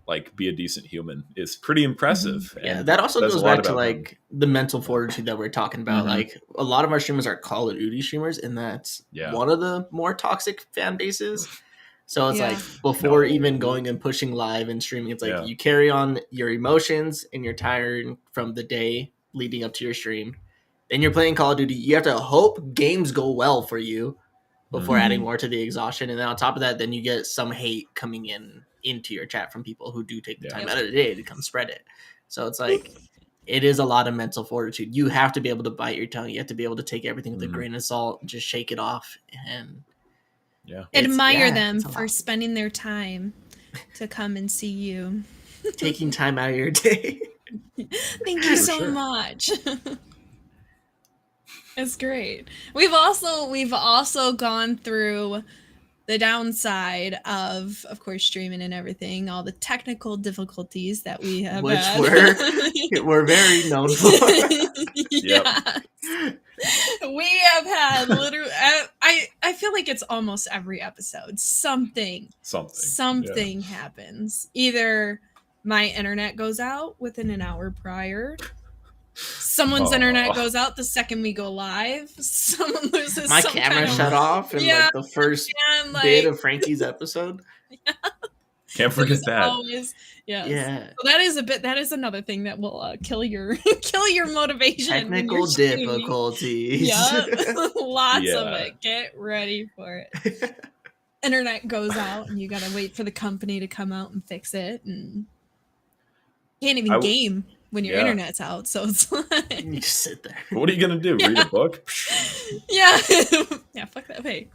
like be a decent human is pretty impressive. Yeah, that also goes back to like the mental fortitude that we're talking about. Like a lot of our streamers are Call of Duty streamers, and that's one of the more toxic fan bases. So it's like before even going and pushing live and streaming, it's like you carry on your emotions and you're tired from the day leading up to your stream. Then you're playing Call of Duty. You have to hope games go well for you. before adding more to the exhaustion. And then on top of that, then you get some hate coming into your chat from people who do take the time out of the day to come spread it. So it's like, it is a lot of mental fortitude. You have to be able to bite your tongue. You have to be able to take everything with a grain of salt, just shake it off, and admire them for spending their time to come and see you. Taking time out of your day. Thank you so much. It's great. We've also gone through the downside of course, streaming and everything, all the technical difficulties that we have had. we're very known for. Yeah. We have had literally, I feel like it's almost every episode. Something happens. Either my internet goes out within an hour prior. Someone's internet goes out the second we go live. Someone loses my camera shut off in like the first bit of Frankie's episode. Can't forget that. Always, so that is another thing that will kill your motivation. Technical difficulties. Yeah, lots of it. Get ready for it. Internet goes out, and you gotta wait for the company to come out and fix it, and can't even game when your internet's out, so it's like you just sit there. What are you gonna do? Read a book? Yeah, fuck that. Hey,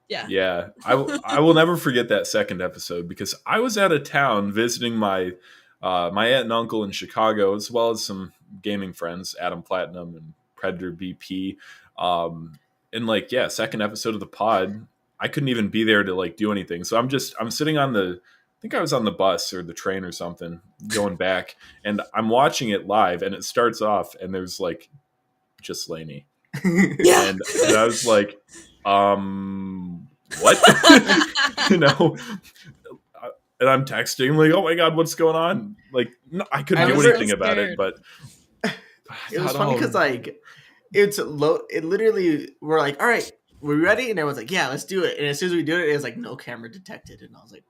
yeah. I will never forget that second episode because I was out of town visiting my my aunt and uncle in Chicago, as well as some gaming friends, Adam Platinum and Predator BP. And like, second episode of the pod, I couldn't even be there to like do anything. So I'm sitting on I think I was on the bus or the train or something going back, and I'm watching it live, and it starts off, and there's like just Lainie. And I was like, what? And I'm texting like, oh my God, what's going on? Like, no, I couldn't do anything about it, but it was funny because like it literally, we're like, all right, we're ready, and everyone's like, yeah, let's do it. And as soon as we do it, it was like no camera detected, and I was like,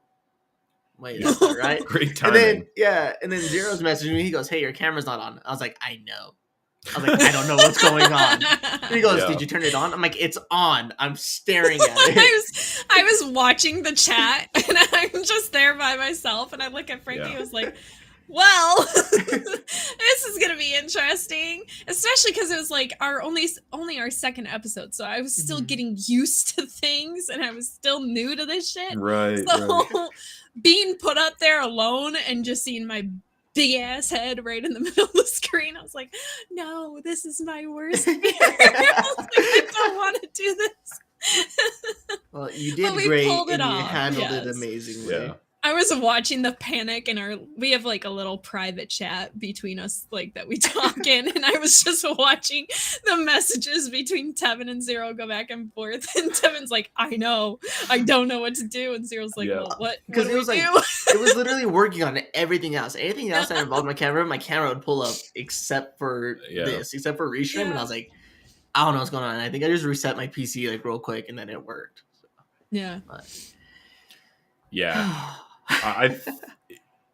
wait, that's not right. Great timing. And then Zero's messaging me. He goes, hey, your camera's not on. I was like, I know. I was like, I don't know what's going on. And he goes, did you turn it on? I'm like, it's on. I'm staring at it. I was watching the chat, and I'm just there by myself, and I look at Frankie. I was like, well, this is gonna be interesting, especially because it was like only our second episode, so I was still getting used to things, and I was still new to this shit. Right. So being put up there alone and just seeing my big ass head right in the middle of the screen, I was like, no, this is my worst fear. I was like, I don't want to do this. Well, you did great, and you handled it amazingly. Yeah. I was watching the panic in we have like a little private chat between us, like that we talk in, and I was just watching the messages between Tevin and Zero go back and forth, and Tevin's like, I know, I don't know what to do, and Zero's like, well, what? Because it was like, it was literally working on everything else. Anything else that involved my camera would pull up except for except for restream, and I was like, I don't know what's going on. And I think I just reset my PC like real quick, and then it worked. So,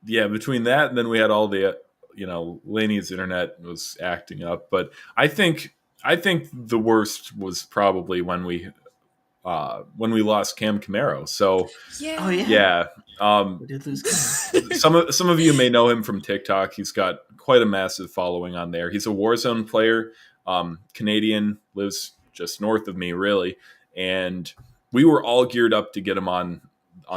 between that and then we had all the Lainie's internet was acting up, but I think the worst was probably when we lost Cam Camaro. So we did lose Cam. some of you may know him from TikTok. He's got quite a massive following on there. He's a Warzone player, Canadian, lives just north of me really, and we were all geared up to get him on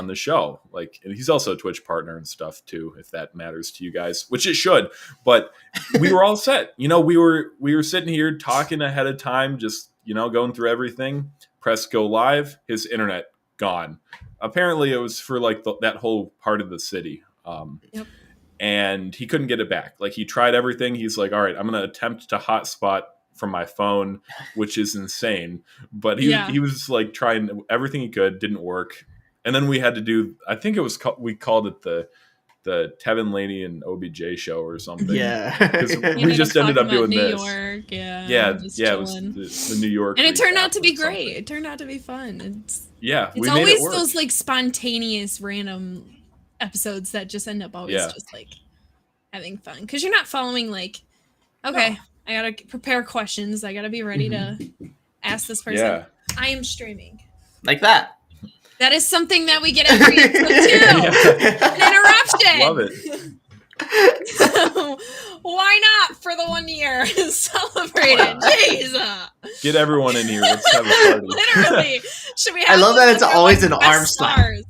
the show. Like, and he's also a Twitch partner and stuff too, if that matters to you guys, which it should. But we were all set. We were sitting here talking ahead of time, just going through everything. Press go live. His internet gone. Apparently, it was for like that whole part of the city. And he couldn't get it back. Like, he tried everything. He's like, all right, I'm going to attempt to hotspot from my phone, which is insane. But he was like trying everything he could, didn't work. And then we had to do, I think it was, we called it the Tevin, Lainie and OBJ show or something. Yeah. Because we just ended up doing New this. York, it was the New York. And it turned out to be great. It turned out to be fun. It's we always made it work. Those like spontaneous random episodes that just end up always just like having fun. Because you're not following like, okay, I got to prepare questions. I got to be ready to ask this person. I am streaming. Like that. That is something that we get every episode too. An interruption. Love it. Why not for the 1 year? Celebrate it. Jeez. Get everyone in here. Let's have a party. Literally. Should we I have love that it's like, always an best arm slap. stars?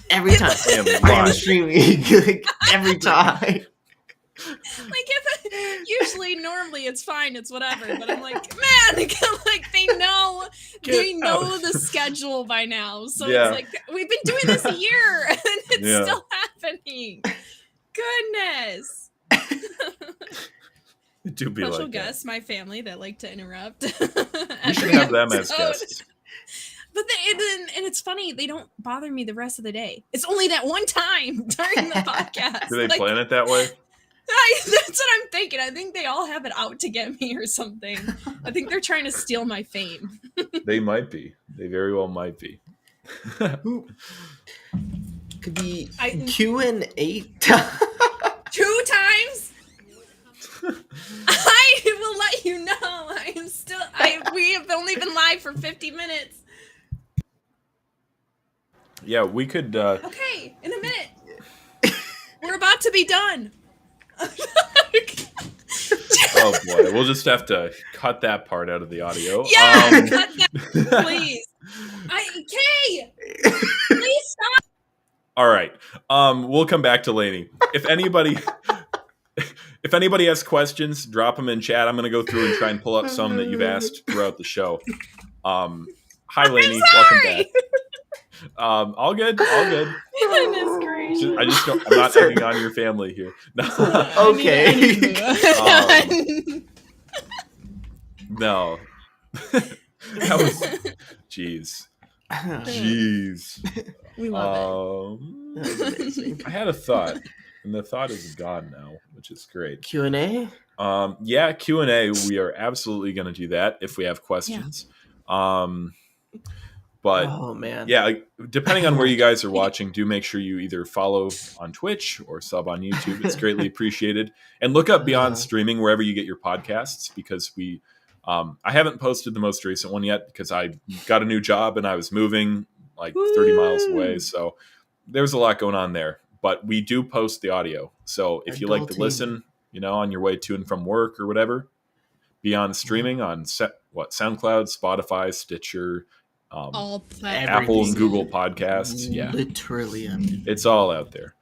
Every time. I am streaming. Like, every time. Like normally it's fine, it's whatever, but I'm like, man, like they know the schedule by now, so it's like we've been doing this a year and it's still happening. Goodness. It do be special like guests, my family that like to interrupt. We should have them as guests. But and it's funny, they don't bother me the rest of the day. It's only that one time during the podcast. Do they plan it that way? That's what I'm thinking. I think they all have it out to get me or something. I think they're trying to steal my fame. They might be. They very well might be. Could be Q&A. 2 times? I will let you know. We have only been live for 50 minutes. Yeah, we could... Okay, in a minute. We're about to be done. Oh boy, we'll just have to cut that part out of the audio. Yeah, cut that, please. Kay, please stop. All right, we'll come back to Lainie. If anybody has questions, drop them in chat. I'm going to go through and try and pull up some that you've asked throughout the show. Hi, Lainie. Welcome back. All good. Goodness gracious. I just don't. I'm not egging on your family here. No. Okay. No. That was. Jeez. We love it. I had a thought, and the thought is gone now, which is great. Q&A? Yeah, Q&A. We are absolutely going to do that if we have questions. Yeah. But oh man, yeah, depending on where you guys are watching, do make sure you either follow on Twitch or sub on YouTube. It's greatly appreciated. And look up Beyond Streaming wherever you get your podcasts, because I haven't posted the most recent one yet because I got a new job and I was moving like 30 miles away. So there's a lot going on there. But we do post the audio. So if you like to listen, on your way to and from work or whatever, Beyond Streaming on SoundCloud, Spotify, Stitcher, Apple and Google Podcasts. Yeah, literally, it's all out there.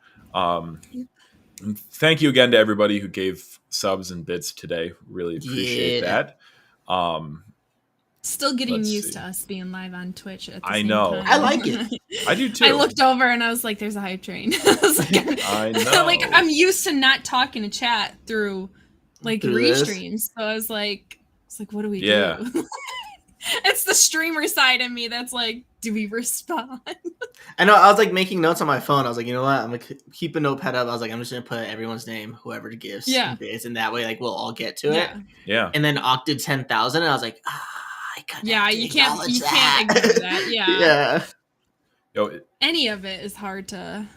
Thank you again to everybody who gave subs and bits today. Really appreciate that. Still getting used to us being live on Twitch at the same time. I like it. I do too. I looked over and I was like, "There's a hype train." I was like, I know. Like, I'm used to not talking to chat through restreams, so I was like, "What do we do?" It's the streamer side of me that's like, do we respond? I know. I was like making notes on my phone. I was like, you know what? I'm gonna keep a notepad up. I was like, I'm just gonna put everyone's name, whoever gives, and that way, like, we'll all get to it. Yeah. And then Oct did 10,000, and I was like, I can't. Yeah, you can't ignore that. Yeah. Yeah. Yo, any of it is hard to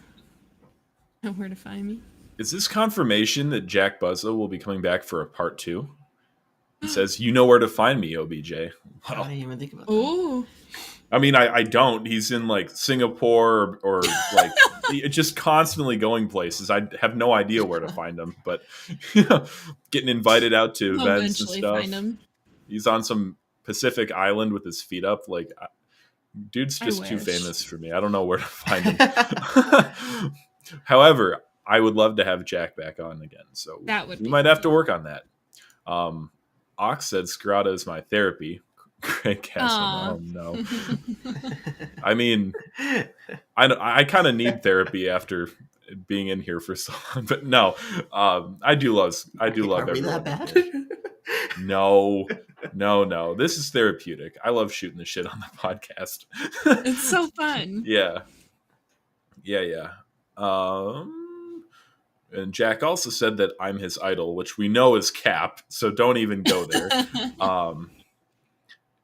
know where to find me. Is this confirmation that Jack Buzzo will be coming back for a part 2? He says, "You know where to find me, OBJ." Well, I didn't even think about that. Ooh. I mean, I don't. He's in like Singapore or like just constantly going places. I have no idea where to find him, but getting invited out to events and stuff. Find him. He's on some Pacific island with his feet up. Like, dude's just too famous for me. I don't know where to find him. However, I would love to have Jack back on again. So we might have to work on that. Ox said Skirata is my therapy. Greg Castle. Oh no. I mean, I kind of need therapy after being in here for so long, but no, I do love everyone. Are we that bad? No. This is therapeutic. I love shooting the shit on the podcast. It's so fun. Yeah. And Jack also said that I'm his idol, which we know is cap, so don't even go there.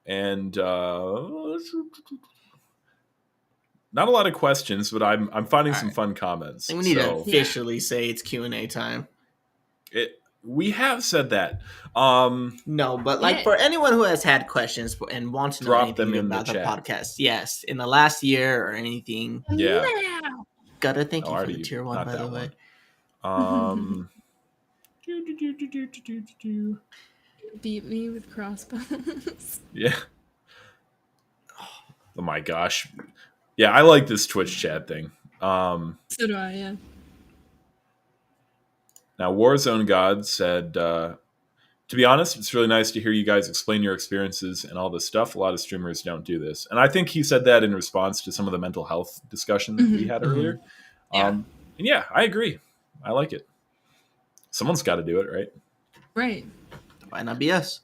And not a lot of questions, but I'm finding some fun comments. I think we need to officially say it's Q&A time. We have said that. No, but like for anyone who has had questions and wants to know Drop them anything in the about the chat. podcast, yes, in the last year or anything. Yeah. Gotta thank you for Artie, the tier 1, not by the that way. one. Beat me with crossbows. Yeah. Oh my gosh. Yeah, I like this Twitch chat thing. So do I, yeah. Now, Warzone God said, to be honest, it's really nice to hear you guys explain your experiences and all this stuff. A lot of streamers don't do this. And I think he said that in response to some of the mental health discussion that we had earlier. Yeah. And yeah, I agree. I like it. Someone's got to do it, right? Right. Why not be us?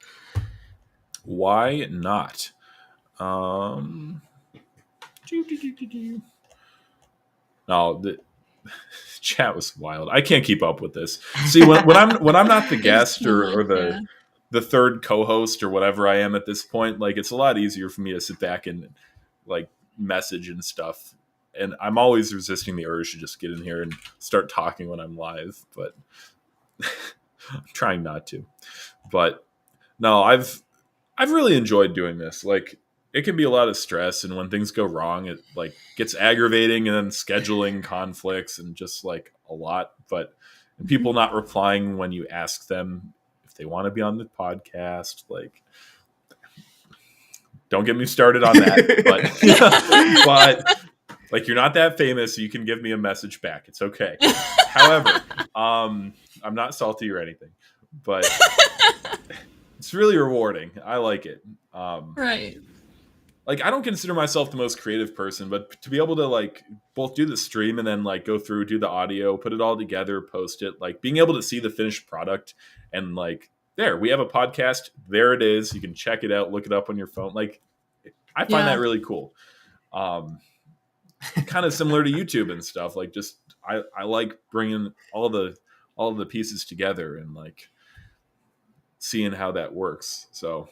Why not? No, the chat was wild. I can't keep up with this. See, when I'm not the guest or the third co-host or whatever I am at this point, like it's a lot easier for me to sit back and like message and stuff. And I'm always resisting the urge to just get in here and start talking when I'm live, but I'm trying not to. But no, I've really enjoyed doing this. Like it can be a lot of stress, and when things go wrong, it like gets aggravating, and then scheduling conflicts and just like a lot. But and people not replying when you ask them if they want to be on the podcast, like don't get me started on that. but like you're not that famous, so you can give me a message back. It's okay. However, I'm not salty or anything, but it's really rewarding. I like it. Right. Like I don't consider myself the most creative person, but to be able to like both do the stream and then like go through, do the audio, put it all together, post it, like being able to see the finished product and like there, we have a podcast. There it is. You can check it out, look it up on your phone. Like I find that really cool. Kind of similar to YouTube and stuff. Like just I like bringing all the pieces together and like seeing how that works. So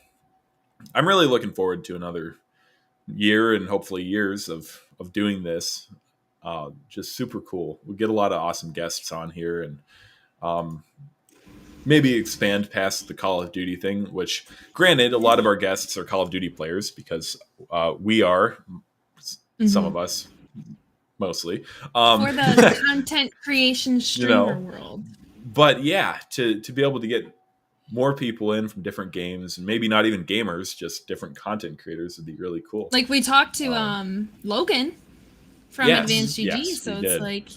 I'm really looking forward to another year and hopefully years of doing this. Just super cool. We get a lot of awesome guests on here and maybe expand past the Call of Duty thing, which granted, a lot of our guests are Call of Duty players because we are, some of us, mostly. For the content creation streamer world. But yeah, to be able to get more people in from different games and maybe not even gamers, just different content creators would be really cool. Like we talked to Logan from Advanced GG, so it's like...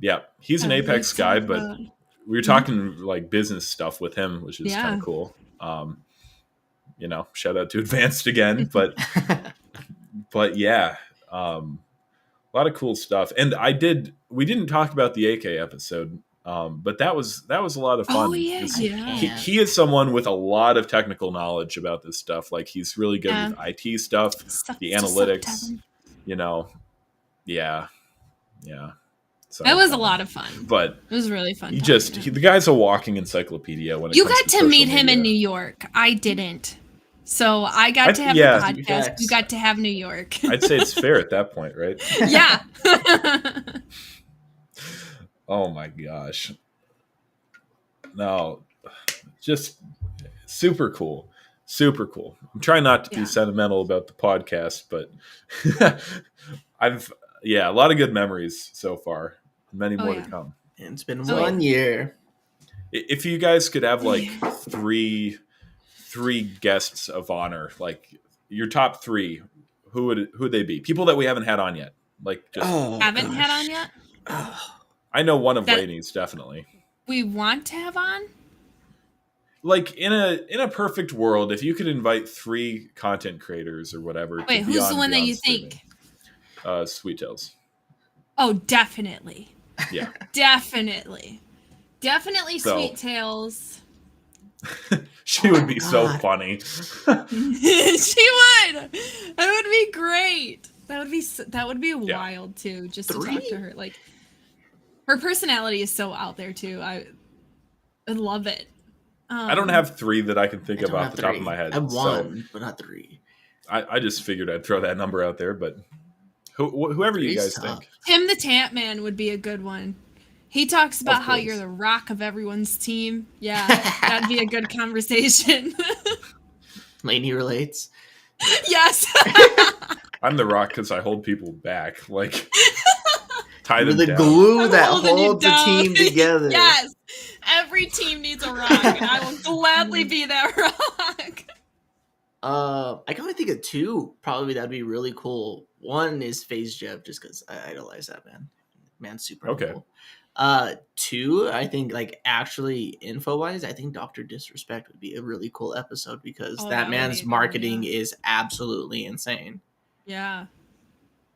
Yeah, he's an Apex guy, but we were talking like business stuff with him, which is kind of cool. You know, shout out to Advanced again, but yeah, a lot of cool stuff. And we didn't talk about the AK episode, but that was a lot of fun. Oh yeah, he is someone with a lot of technical knowledge about this stuff. Like he's really good with IT stuff, the analytics. You know, yeah. So, that was a lot of fun, but it was really fun. The guy's a walking encyclopedia. When you got to meet him in New York, I didn't. So I got to have the podcast. You got to have New York. I'd say it's fair at that point, right? Yeah. Oh my gosh. No, just super cool. Super cool. I'm trying not to be sentimental about the podcast, but a lot of good memories so far. Many more to come. And it's been 1 year. If you guys could have like three guests of honor, like your top three, who would they be? People that we haven't had on yet. Like just haven't had on yet? I know one of Lainie's definitely. We want to have on? Like in a perfect world, if you could invite 3 content creators or whatever. Wait, who's the one that you think? Sweet Tails. Oh, definitely. Yeah. Definitely Sweet Tails. She would be so funny. She would. That would be great. That would be wild too, just to talk to her. Like her personality is so out there too. I love it. I don't have 3 that I can think of off the top of my head. I have 1, but not 3. I just figured I'd throw that number out there, but whoever you guys think. Tim the Tap Man would be a good one. He talks about Of how course. you're the rock of everyone's team. Yeah, that'd be a good conversation. Lainie relates. Yes. I'm the rock because I hold people back. Like, tie You're them the down. glue that Holding you holds the down. team together. Yes. Every team needs a rock, and I will gladly be that rock. I can only think of two. Probably that'd be really cool. One is FaZe Jeff, just because I idolize that man. Man's super Okay. humble. Two, I think like actually info wise, I think Dr. Disrespect would be a really cool episode because Oh, that that would man's be a good one, marketing yeah. is absolutely insane. Yeah.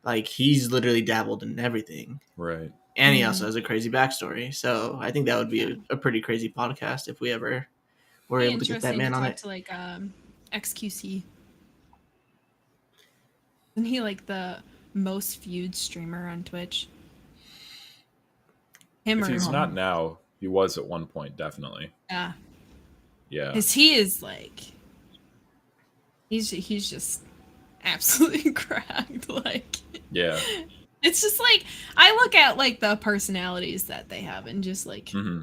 Like he's literally dabbled in everything. Right. And he also has a crazy backstory. So I think that would be a pretty crazy podcast if we ever were able to get that man on it. To like XQC. Isn't he like the most viewed streamer on Twitch? Him If or he's not now, he was at one point, definitely. Yeah. Yeah. Because he is like, he's just absolutely cracked. Like, Yeah. it's just like, I look at like the personalities that they have and just like, Mm-hmm.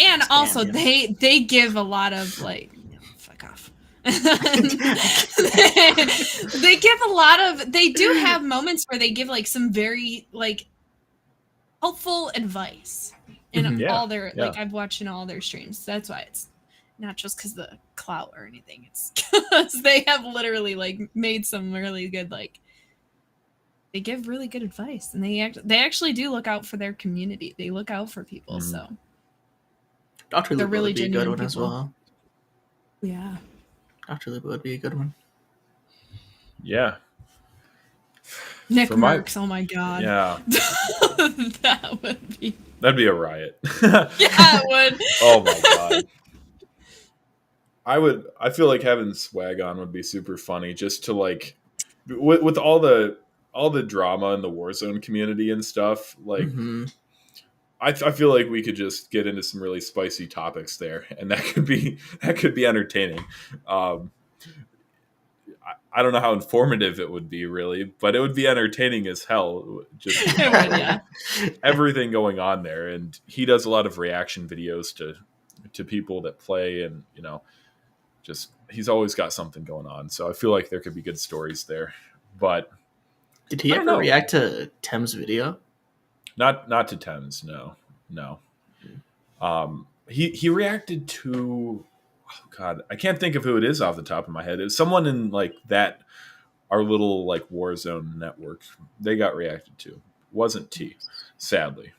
and also him. they give a lot of like, fuck off. They give a lot of, they do have moments where they give like some very like helpful advice in Yeah, all their, yeah. like I've watched in all their streams. That's why it's not just because the clout or anything. It's because they have literally like made some really good, like they give really good advice, and they actually do look out for their community. They look out for people. Mhm. So Dr. They're Lupa really would be a good genuine one as people. well. yeah. Dr. Lupa would be a good one. Yeah. Nick For my- Merckx, oh my god. Yeah. That would be. That'd be a riot. Yeah, it would. Oh my god. I feel like having Swag on would be super funny, just to like with all the drama in the Warzone community and stuff. Like Mhm. I feel like we could just get into some really spicy topics there, and that could be entertaining. I don't know how informative it would be, really, but it would be entertaining as hell. Just It would, yeah. everything going on there, and he does a lot of reaction videos to people that play, and just he's always got something going on. So I feel like there could be good stories there, but Did he I don't ever know. react to Tem's video? not to Thames. No. He reacted to. Oh God, I can't think of who it is off the top of my head. It was someone in like that our little like Warzone network. They got reacted to. Wasn't T, sadly.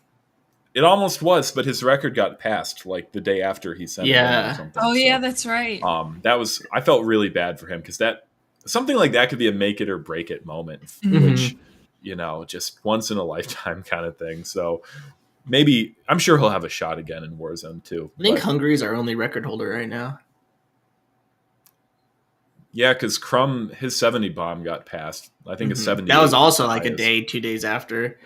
It almost was, but his record got passed like the day after he sent it in or something. Oh So, yeah, that's right. that was, I felt really bad for him because that something like that could be a make it or break it moment, Mhm. which just once in a lifetime kind of thing. So maybe I'm sure he'll have a shot again in Warzone too. I think But- Hungary is our only record holder right now. Yeah, because Crumb, his 70 bomb got passed. I think it's Mhm. 70. That was also like a day, 2 days after.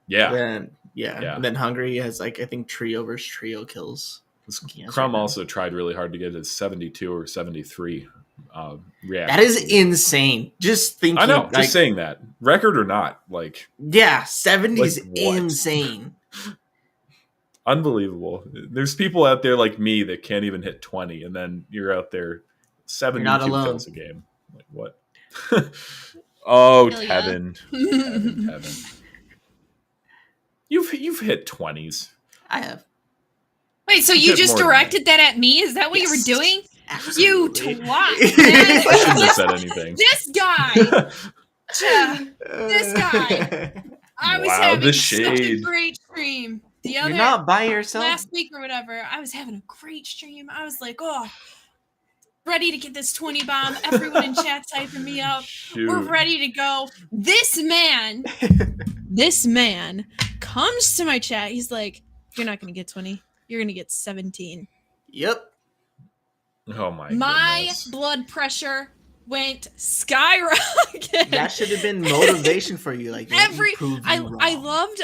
Yeah. Then, yeah. Yeah. And then Hungary has like I think trio versus trio kills. Yes, Crumb right now. also tried really hard to get his 72 or 73 reaction. That is insane. Just thinking. I know, like, just saying that. Record or not, like, yeah, 70 is Like what? insane. unbelievable. There's people out there like me that can't even hit 20, and then you're out there 72 not alone. kills a game. Like, what? Oh, Hell yeah. Tevin. Tevin. You've hit 20s. I have. Wait, so you Get just more than directed that at me? Is that what you Yes. were doing? You Absolutely. twat, man. I shouldn't have said anything. This guy. This guy. I was Wow, having the such a shade. great stream. The You're other not by yourself. last week or whatever, I was having a great stream. I was like, oh, ready to get this 20 bomb. Everyone in chat's hyping me up. Shoot. We're ready to go. This man comes to my chat. He's like, you're not going to get 20. You're going to get 17. Yep. Oh my My goodness. blood pressure went skyrocket. That should have been motivation for you. Like Every I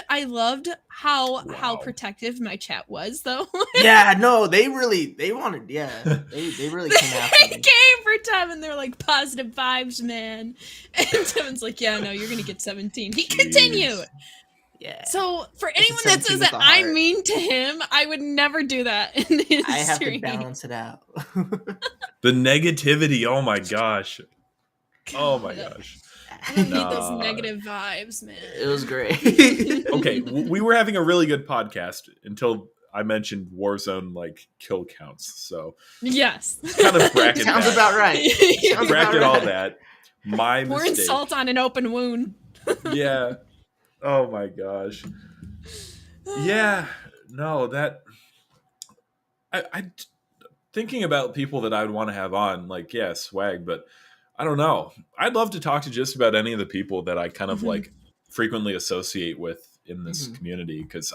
I loved how Wow. protective my chat was though. Yeah, no, they wanted. Yeah, they really came after They me. came for Tevin. They're like positive vibes, man. And Tevin's like, yeah, no, you're gonna get 17. He continued. Yeah. So for It's a anyone that 17 says with that a I'm heart. mean to him, I would never do that in his I have stream. to balance it out. The negativity. Oh my gosh. Oh my God. gosh. I don't need those Nah. negative vibes, man. It was great. Okay, we were having a really good podcast until I mentioned Warzone like kill counts. So Yes. kind of bracket Sounds that. about right. Sounds Bracket about all right. that. My Pour mistake. insult on an open wound. Yeah. Oh my gosh. Yeah. No, that I thinking about people that I'd want to have on, like, yeah, swag, but I don't know. I'd love to talk to just about any of the people that I kind of like frequently associate with in this community, because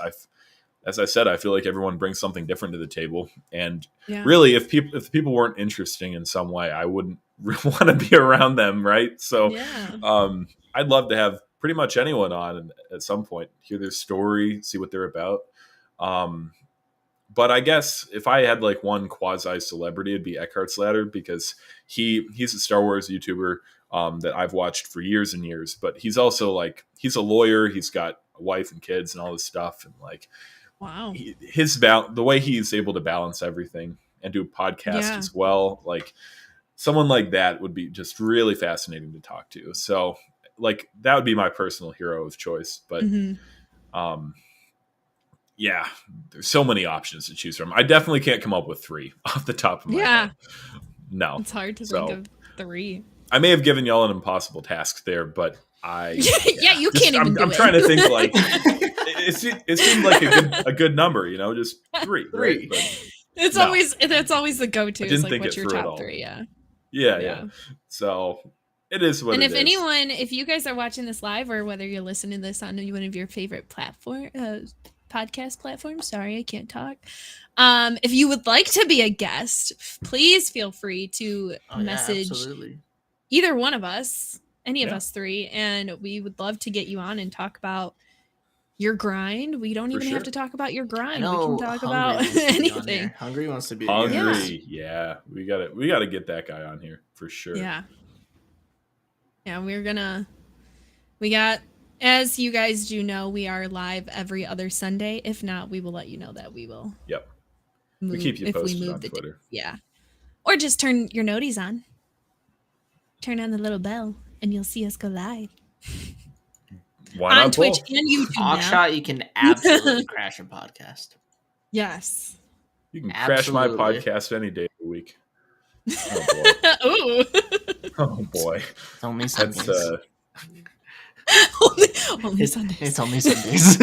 as I said, I feel like everyone brings something different to the table, and really, if people weren't interesting in some way, I wouldn't want to be around them, right? So, I'd love to have pretty much anyone on at some point, hear their story, see what they're about. But I guess if I had like one quasi celebrity, it'd be Eckhart's Ladder, because he's a Star Wars YouTuber that I've watched for years and years. But he's also like, he's a lawyer. He's got a wife and kids and all this stuff. And like, wow, the way he's able to balance everything and do a podcast as well, like someone like that would be just really fascinating to talk to. So like that would be my personal hero of choice. But yeah, there's so many options to choose from. I definitely can't come up with 3 off the top of my head. No. It's hard to think of 3. I may have given y'all an impossible task there, but you can't even do I'm it. trying to think like it seemed like a good number, you know, just 3. Right? But that's always the go-to. I didn't It's think what's it your through at top all. 3? Yeah. So it is what and it is. And if you guys are watching this live, or whether you're listening to this on one of your favorite podcast platforms, sorry, I can't talk. If you would like to be a guest, please feel free to message either one of us, any of us 3, and we would love to get you on and talk about your grind. We don't even have to talk about your grind. We can talk about anything. Hungry wants to be Hungry. Yeah. We gotta get that guy on here for sure. Yeah, we got, as you guys do know, we are live every other Sunday. If not, we will let you know that we will. Yep. We keep you posted on Twitter. Or just turn your noties on. Turn on the little bell and you'll see us go live. Why not on Twitch and YouTube. Hawkshot, you can absolutely crash a podcast. Yes. You can crash my podcast any day of the week. Oh boy. Ooh. Oh boy. It's only Sundays. only Sundays. It's only Sundays.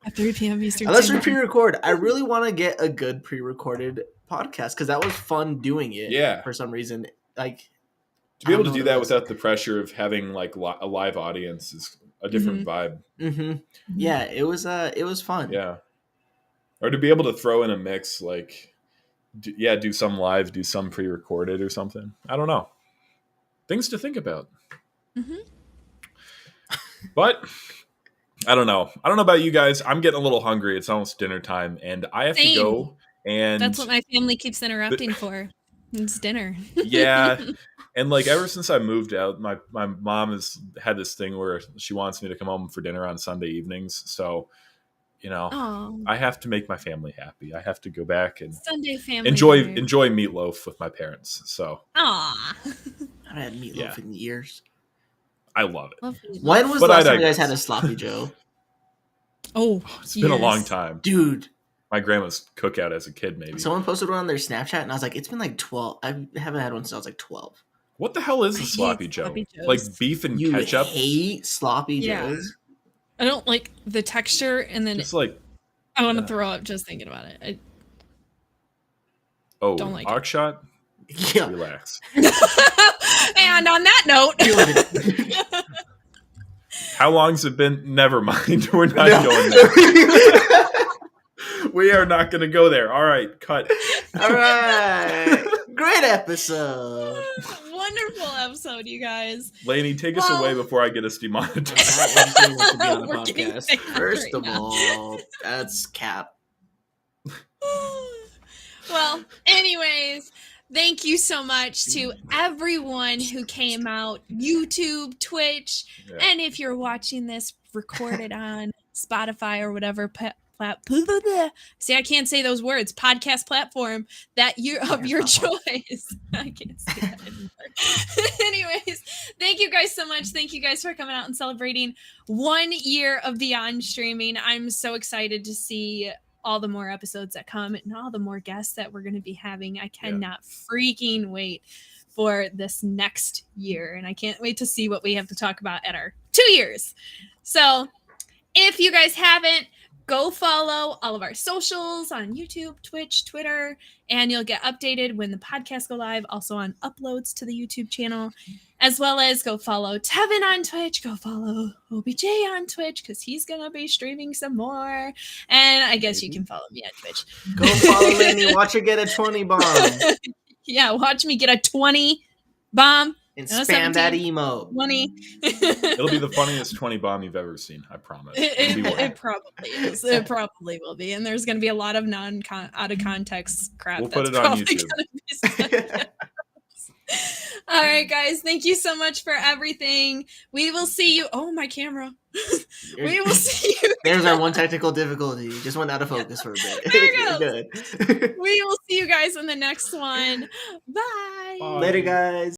At 3 p.m. Eastern. Unless we pre-record. I really want to get a good pre-recorded podcast because that was fun doing it. Yeah. For some reason, like to be able to do that without the pressure of having like a live audience is a different vibe. Yeah, it was fun. Yeah. Or to be able to throw in a mix, like, do some live, do some pre-recorded or something. I don't know. Things to think about. But I don't know. I don't know about you guys. I'm getting a little hungry. It's almost dinner time, and I have to go. And that's what my family keeps interrupting for. It's dinner. Yeah. And like ever since I moved out, my mom has had this thing where she wants me to come home for dinner on Sunday evenings. So, you know, I have to make my family happy. I have to go back and Sunday family enjoy meatloaf with my parents. So, I haven't had meatloaf in years. I love it. When was the last time you guys had a sloppy Joe? It's been a long time, dude. My grandma's cookout as a kid, maybe. Someone posted one on their Snapchat, and I was like, "It's been like 12. I haven't had one since I was like 12." What the hell is a sloppy Joe? Like beef and ketchup? Hate sloppy Joes? I don't like the texture, and then it's like I want to throw up just thinking about it. Don't like Hawkshot? Yeah. Relax. And on that note, how long's it been? Never mind. We're not going there. We are not going to go there. All right, cut. All right. Great episode. Wonderful episode, you guys. Lainie, take us away before I get us demonetized. First of all, that's cap. Well, anyways, thank you so much to everyone who came out, YouTube, Twitch, and if you're watching this recorded on Spotify or whatever see, I can't say those words. Podcast platform that you of your choice. I can't say that anymore. Anyways, thank you guys so much. Thank you guys for coming out and celebrating 1 year of Beyond Streaming. I'm so excited to see all the more episodes that come and all the more guests that we're going to be having. I cannot freaking wait for this next year, and I can't wait to see what we have to talk about at our 2 years. So if you guys haven't, go follow all of our socials on YouTube, Twitch, Twitter, and you'll get updated when the podcasts go live, also on uploads to the YouTube channel, as well as go follow Tevin on Twitch, go follow OBJ on Twitch, because he's going to be streaming some more, and I guess you can follow me on Twitch. Go follow Lainie, watch her get a 20 bomb. Yeah, watch me get a 20 bomb. And spam that emote. 20. It'll be the funniest 20 bomb you've ever seen. I promise. It probably is. It probably will be. And there's going to be a lot of out of context crap. We'll put it on YouTube. All right, guys. Thank you so much for everything. We will see you. Oh, my camera. We will see you. There's our one technical difficulty. Just went out of focus for a bit. There it goes. Good. We will see you guys in the next one. Bye. Bye. Later, guys.